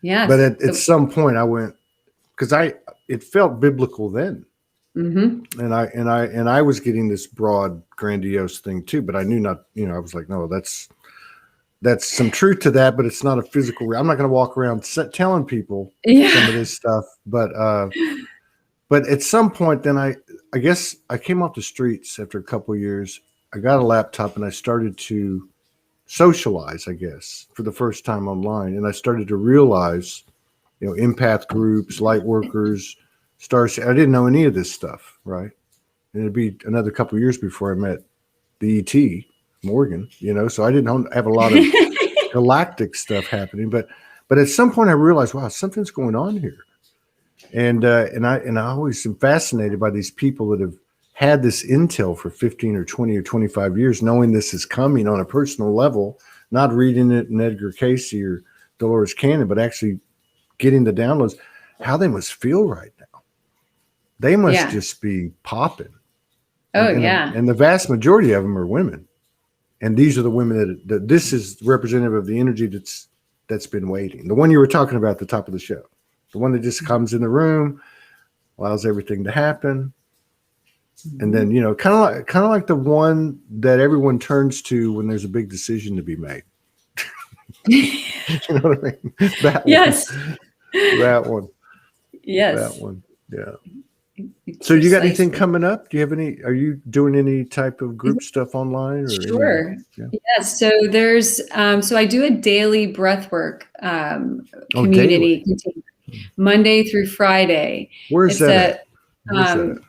Speaker 1: Yeah. But at some point I went, because it felt biblical then. And I was getting this broad, grandiose thing too, but I knew not, I was like, no, that's some truth to that, but it's not a physical. I'm not going to walk around telling people some of this stuff, but at some point, then I guess I came off the streets after a couple of years. I got a laptop and I started to socialize, I guess, for the first time online, and I started to realize, empath groups, light workers, stars. I didn't know any of this stuff, right? And it'd be another couple of years before I met the ET Morgan, so I didn't have a lot of galactic stuff happening, but at some point I realized, wow, something's going on here. And I always am fascinated by these people that have had this intel for 15 or 20 or 25 years, knowing this is coming on a personal level, not reading it in Edgar Cayce or Dolores Cannon, but actually getting the downloads, how they must feel right now. They must just be popping. And the vast majority of them are women. And these are the women that this is representative of the energy that's been waiting. The one you were talking about at the top of the show, the one that just comes in the room, allows everything to happen. And then, kind of like the one that everyone turns to when there's a big decision to be made. You know what I mean? That
Speaker 2: Yes.
Speaker 1: one. That one.
Speaker 2: Yes.
Speaker 1: That one. Yeah. So you got anything coming up? Do you have any? Are you doing any type of group stuff online? Or
Speaker 2: Sure. Yes. So there's so I do a daily breathwork community container, Monday through Friday.
Speaker 1: Where is that?
Speaker 2: You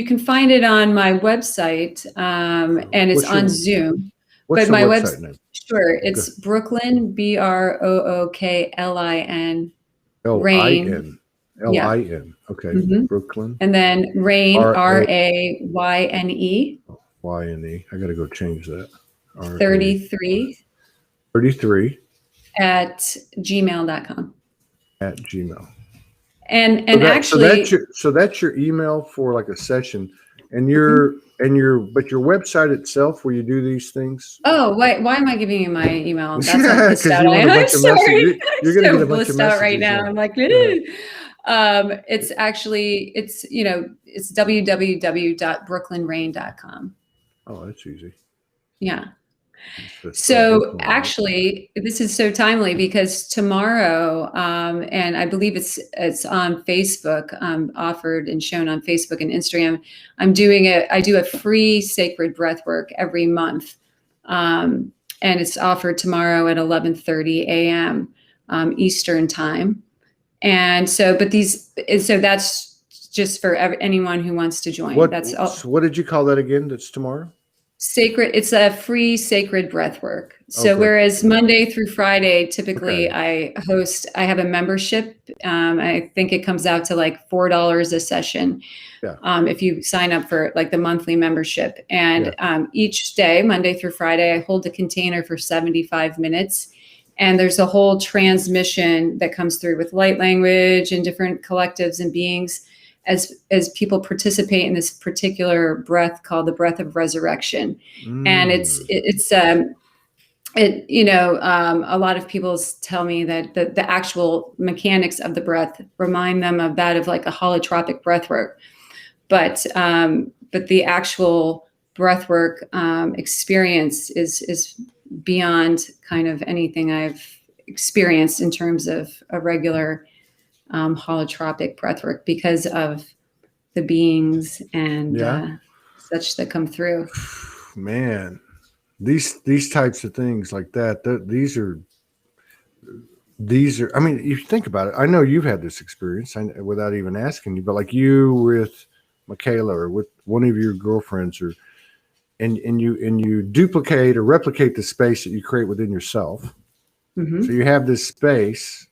Speaker 2: can find it on my website, and it's on Zoom.
Speaker 1: What's your website name?
Speaker 2: Sure, it's Brooklyn, Brooklyn, Rayne.
Speaker 1: L-I-N. Okay. Mm-hmm. Brooklyn.
Speaker 2: And then Rayne, Rayne.
Speaker 1: Y-N-E. I got to go change that.
Speaker 2: 33 at gmail.com.
Speaker 1: At Gmail.
Speaker 2: And actually,
Speaker 1: so that's your email for like a session, and your website itself where you do these things.
Speaker 2: Oh, why am I giving you my email? That's because I'm sorry.
Speaker 1: You're going to get a bunch of messages
Speaker 2: out right now. I'm like, it's actually it's www.brooklynrayne.com.
Speaker 1: Oh, that's easy.
Speaker 2: Yeah. So actually, this is so timely because tomorrow, and I believe it's on Facebook, offered and shown on Facebook and Instagram. I do a free sacred breathwork every month, and it's offered tomorrow at 11:30 a.m. Eastern time. And so, that's just for anyone who wants to join.
Speaker 1: What did you call that again? That's tomorrow.
Speaker 2: It's a free sacred breathwork. So whereas Monday through Friday, typically I have a membership. I think it comes out to like $4 a session. Yeah. If you sign up for like the monthly membership, and each day, Monday through Friday, I hold a container for 75 minutes. And there's a whole transmission that comes through with light language and different collectives and beings as people participate in this particular breath called the breath of resurrection. And a lot of people tell me that the actual mechanics of the breath remind them of that of like a holotropic breath work. But the actual breath work experience is beyond kind of anything I've experienced in terms of a regular holotropic breathwork because of the beings and such that come through.
Speaker 1: Man, these types of things like that, these are. I mean, if you think about it, I know you've had this experience without even asking you, but like you with Michaela or with one of your girlfriends, and you duplicate or replicate the space that you create within yourself. Mm-hmm. So you have this space,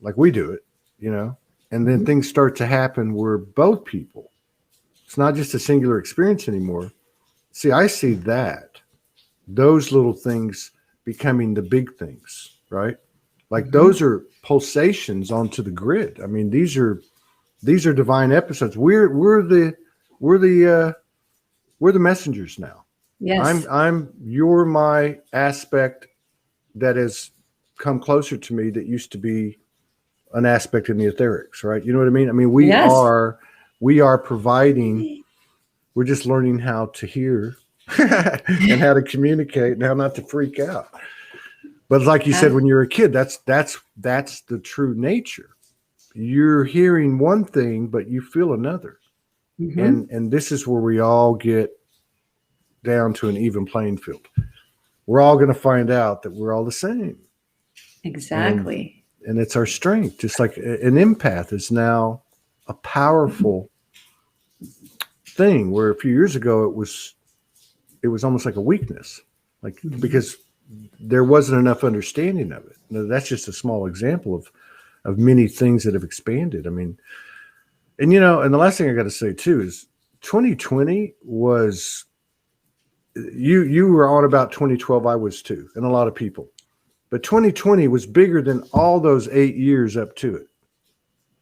Speaker 1: like we do it. And then things start to happen where both people, it's not just a singular experience anymore. See, I see those little things becoming the big things, right? Like those are pulsations onto the grid. I mean, these are divine episodes. We're the messengers now. Yes. You're my aspect that has come closer to me that used to be an aspect in the etherics, right? You know what I mean? I mean, we are providing, we're just learning how to hear and how to communicate and how not to freak out. But like you said, when you're a kid, that's the true nature. You're hearing one thing, but you feel another. Mm-hmm. And this is where we all get down to an even playing field. We're all going to find out that we're all the same.
Speaker 2: Exactly.
Speaker 1: And it's our strength. Just like an empath is now a powerful thing, where a few years ago it was almost like a weakness, because there wasn't enough understanding of it. Now, that's just a small example of many things that have expanded. I mean, and and the last thing I got to say too is 2020 was, you were on about 2012, I was too, and a lot of people. But 2020 was bigger than all those 8 years up to it.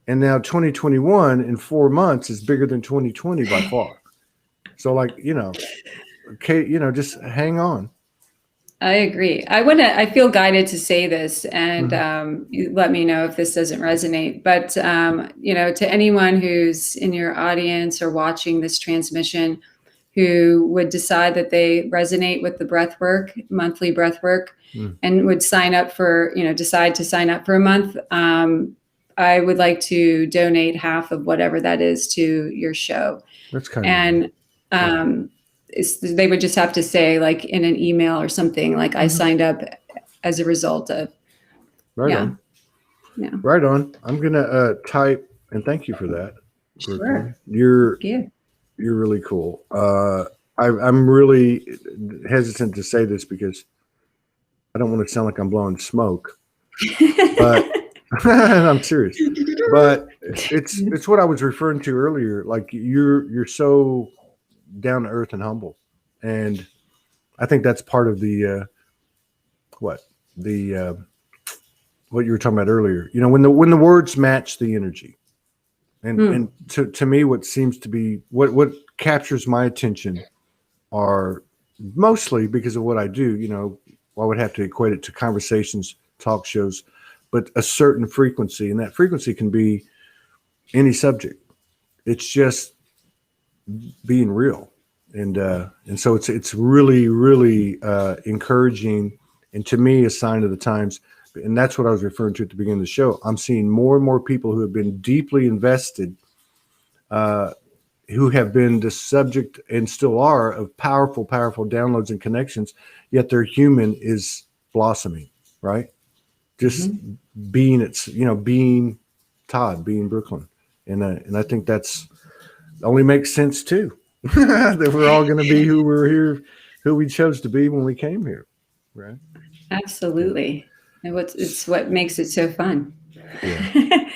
Speaker 1: And now 2021 in 4 months is bigger than 2020 by far. So just hang on.
Speaker 2: I agree. I feel guided to say this, and
Speaker 1: Mhm.
Speaker 2: you let me know if this doesn't resonate. But, to anyone who's in your audience or watching this transmission who would decide that they resonate with the breath work, monthly breath work,
Speaker 1: Mm.
Speaker 2: and would decide to sign up for a month, I would like to donate half of whatever that is to your show.
Speaker 1: That's kind of you.
Speaker 2: And they would just have to say, like, in an email or something, like, I
Speaker 1: Mhm.
Speaker 2: signed up as a result of,
Speaker 1: Right
Speaker 2: yeah,
Speaker 1: on.
Speaker 2: yeah,
Speaker 1: Right on. I'm gonna type and thank you for that,
Speaker 2: sure.
Speaker 1: Brooklyn. You're
Speaker 2: Yeah.
Speaker 1: really cool. I'm really hesitant to say this because I don't want to sound like I'm blowing smoke, but I'm serious. But it's what I was referring to earlier. Like you're so down to earth and humble, and I think that's part of what the what you were talking about earlier. You know, when the words match the energy, and to me, what seems to be what captures my attention are mostly because of what I do. You know, I would have to equate it to conversations, talk shows, but a certain frequency, and that frequency can be any subject. It's just being real, and so it's really encouraging, and to me, a sign of the times. And that's what I was referring to at the beginning of the show. I'm seeing more and more people who have been deeply invested, uh, who have been the subject and still are of powerful downloads and connections, yet their human is blossoming, right? Just
Speaker 2: Mhm.
Speaker 1: being being Todd, being Brooklyn. And I think that's only makes sense too. That we're all going to be who we're here, who we chose to be when we came here, right? Yeah.
Speaker 2: Absolutely. And it's what makes it so fun.
Speaker 1: Yeah.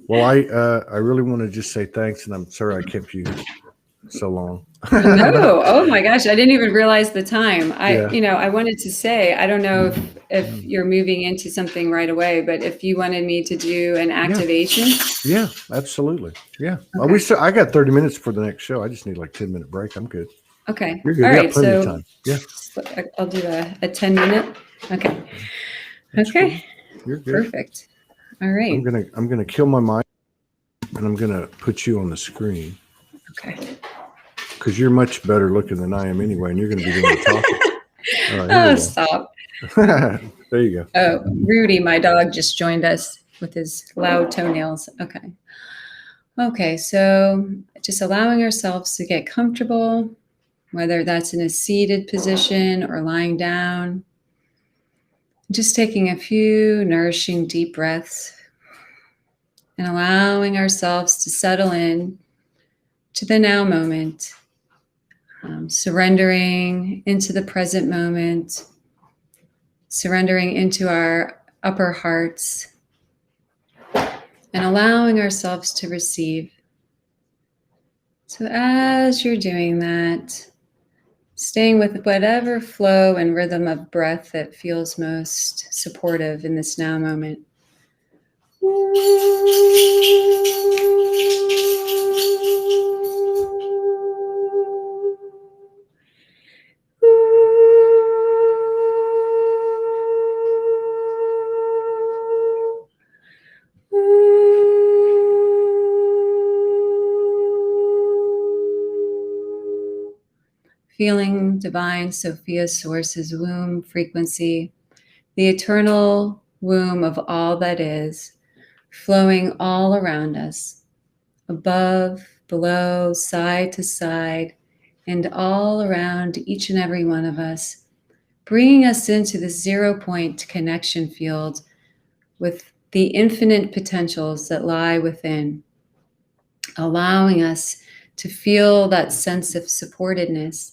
Speaker 1: Well, I really want to just say thanks, and I'm sorry I kept you so long.
Speaker 2: No, oh my gosh, I didn't even realize the time.
Speaker 1: Yeah.
Speaker 2: I wanted to say, I don't know if
Speaker 1: Mm.
Speaker 2: you're moving into something right away, but if you wanted me to do an
Speaker 1: Yeah.
Speaker 2: activation.
Speaker 1: Yeah. Absolutely. Yeah.
Speaker 2: Okay.
Speaker 1: I got 30 minutes for the next show. I just need like 10-minute break. I'm good.
Speaker 2: Okay.
Speaker 1: You're good.
Speaker 2: All
Speaker 1: We got
Speaker 2: right.
Speaker 1: plenty of
Speaker 2: So
Speaker 1: time. Yeah.
Speaker 2: I'll do a 10-minute. Okay.
Speaker 1: That's cool.
Speaker 2: Okay.
Speaker 1: You're good.
Speaker 2: Perfect. All right.
Speaker 1: I'm gonna kill my mic, and I'm gonna put you on the screen
Speaker 2: Okay.
Speaker 1: because you're much better looking than I am anyway, and you're gonna be doing the talking. All right, here
Speaker 2: Oh,
Speaker 1: we
Speaker 2: stop.
Speaker 1: go. There you go.
Speaker 2: Oh, Rudy, my dog, just joined us with his loud toenails. Okay. Okay. So just allowing ourselves to get comfortable, whether that's in a seated position or lying down. Just taking a few nourishing deep breaths and allowing ourselves to settle in to the now moment, surrendering into the present moment, surrendering into our upper hearts, and allowing ourselves to receive. So, as you're doing that, staying with whatever flow and rhythm of breath that feels most supportive in this now moment. Feeling divine Sophia Source's womb frequency, the eternal womb of all that is, flowing all around us, above, below, side to side, and all around each and every one of us, bringing us into the 0 point connection field with the infinite potentials that lie within, allowing us to feel that sense of supportedness,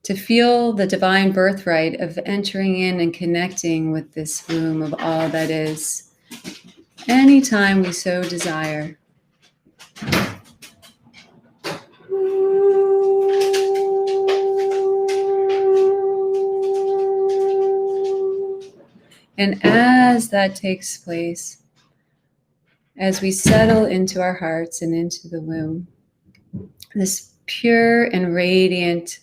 Speaker 2: to feel the divine birthright of entering in and connecting with this womb of all that is, anytime we so desire. And as that takes place, as we settle into our hearts and into the womb, this pure and radiant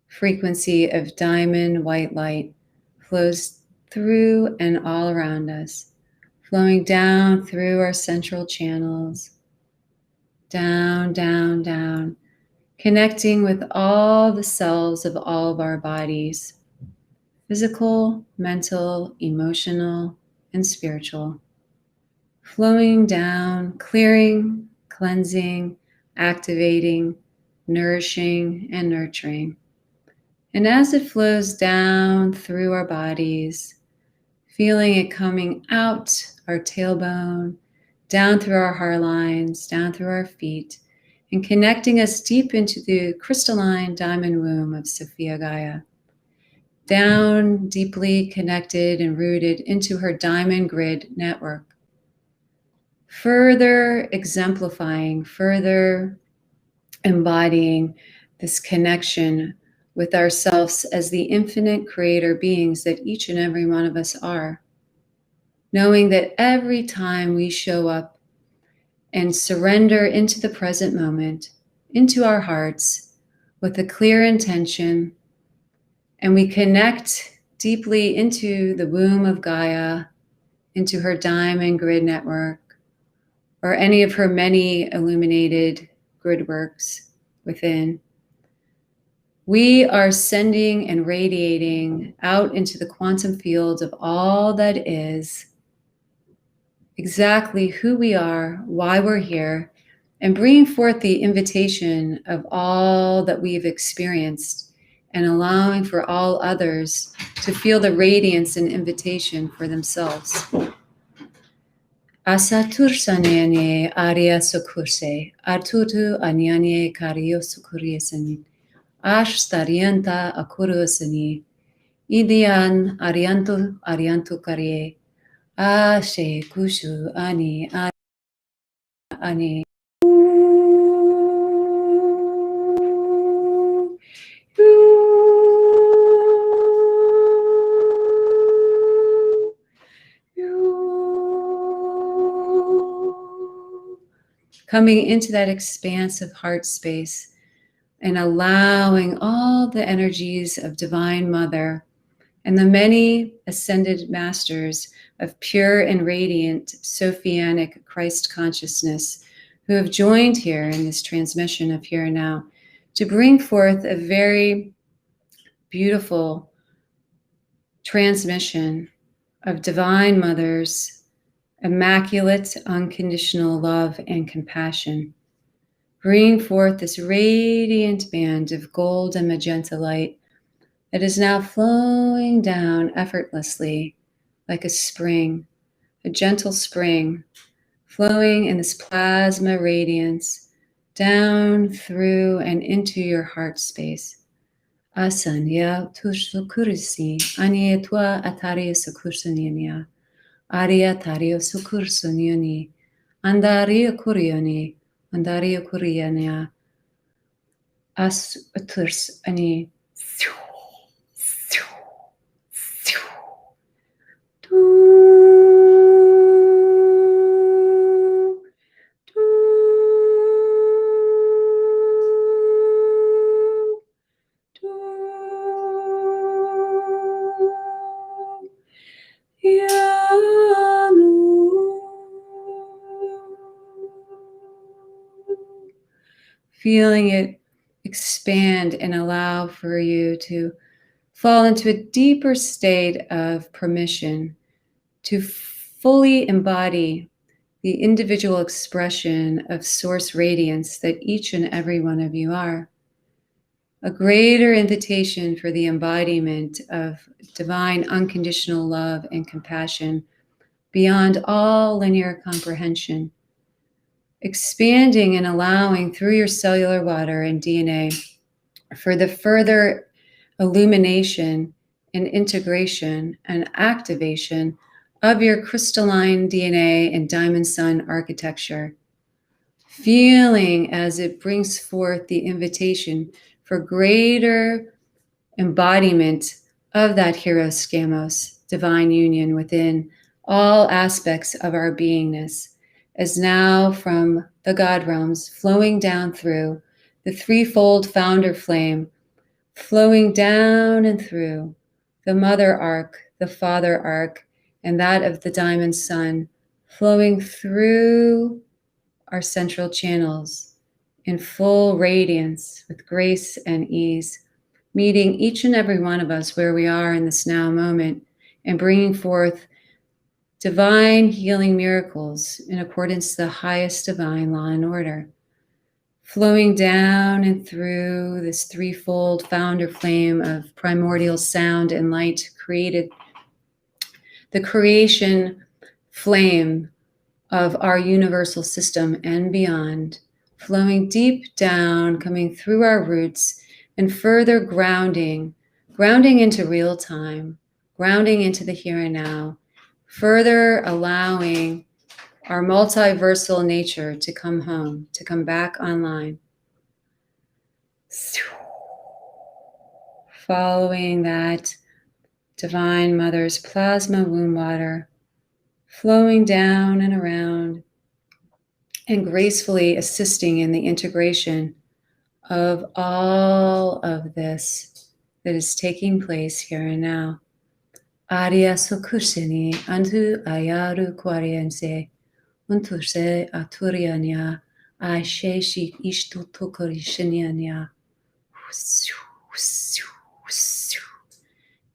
Speaker 2: frequency of diamond white light flows through and all around us, flowing down through our central channels, down, down, down, connecting with all the cells of all of our bodies, physical, mental, emotional, and spiritual, flowing down, clearing, cleansing, activating, nourishing, and nurturing. And as it flows down through our bodies, feeling it coming out our tailbone, down through our heart lines, down through our feet, and connecting us deep into the crystalline diamond womb of Sophia Gaia. Down, deeply connected and rooted into her diamond grid network. Further exemplifying, further embodying this connection with ourselves as the infinite creator beings that each and every one of us are. Knowing that every time we show up and surrender into the present moment, into our hearts with a clear intention, and we connect deeply into the womb of Gaia, into her diamond grid network, or any of her many illuminated grid works within, we are sending and radiating out into the quantum field of all that is, exactly who we are, why we're here, and bringing forth the invitation of all that we've experienced and allowing for all others to feel the radiance and invitation for themselves. Asatur sanene aria sokurse, artutu anyane kario sukuriesani, ash starianta akurusani, idian ariantu karie, ashe kushu ani. Coming into that expansive heart space and allowing all the energies of Divine Mother and the many ascended masters of pure and radiant Sophianic Christ consciousness who have joined here in this transmission of Here and Now to bring forth a very beautiful transmission of Divine Mother's immaculate, unconditional love and compassion. Bring forth this radiant band of gold and magenta light that is now flowing down effortlessly like a spring, a gentle spring, flowing in this plasma radiance down through and into your heart space. Asanya tushlukurisi, anie tua ataria sukursuniania, aria tario sukursuniani, andaria kurioni, andaria kuriania, as uturs ani. Feeling it expand and allow for you to fall into a deeper state of permission to fully embody the individual expression of source radiance that each and every one of you are. A greater invitation for the embodiment of divine unconditional love and compassion beyond all linear comprehension. Expanding and allowing through your cellular water and DNA for the further illumination and integration and activation of your crystalline DNA and diamond sun architecture. Feeling as it brings forth the invitation for greater embodiment of that Hieros Gamos divine union within all aspects of our beingness, as now from the God realms flowing down through the threefold founder flame, flowing down and through the mother arc, the father arc, and that of the diamond sun flowing through our central channels in full radiance with grace and ease, meeting each and every one of us where we are in this now moment and bringing forth divine healing miracles in accordance to the highest divine law and order, flowing down and through this threefold founder flame of primordial sound and light created, the creation flame of our universal system and beyond, flowing deep down, coming through our roots and further grounding into real time, grounding into the here and now, further allowing our multiversal nature to come home, to come back online. Following that Divine Mother's plasma womb water, flowing down and around and gracefully assisting in the integration of all of this that is taking place here and now. Aria sokusini antu ayaru kwariense untuse aturiania asheshi ishtu tokorishiniania.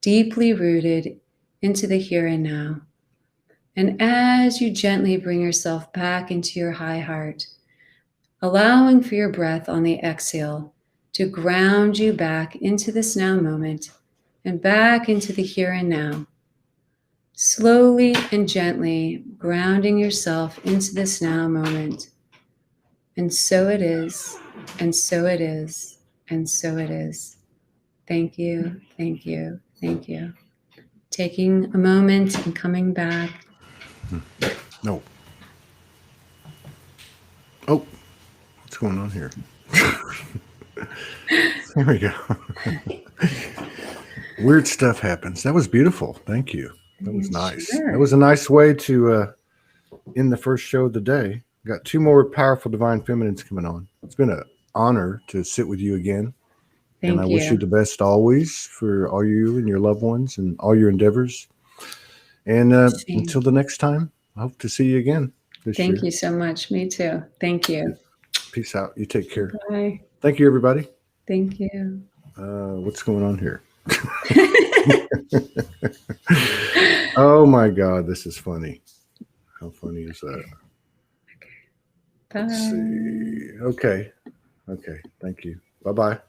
Speaker 2: Deeply rooted into the here and now. And as you gently bring yourself back into your high heart, allowing for your breath on the exhale to ground you back into this now moment and back into the here and now. Slowly and gently grounding yourself into this now moment. And so it is, and so it is, and so it is. Thank you, thank you, thank you. Taking a moment and coming back.
Speaker 1: No. Oh, what's going on here? There we go. Weird stuff happens. That was beautiful. Thank you. That was nice.
Speaker 2: Sure.
Speaker 1: That was a nice way to end the first show of the day. Got two more powerful divine feminines coming on. It's been an honor to sit with you again.
Speaker 2: Thank
Speaker 1: I
Speaker 2: you.
Speaker 1: wish you the best always for all you and your loved ones and all your endeavors. And until the next time, I hope to see you again this year.
Speaker 2: Thank you so much. Me too. Thank you.
Speaker 1: Peace out. You take care.
Speaker 2: Bye.
Speaker 1: Thank you, everybody.
Speaker 2: Thank you.
Speaker 1: What's going on here? Oh my God, this is funny. How funny is that?
Speaker 2: Bye.
Speaker 1: Let's see. Okay. Thank you. Bye-bye.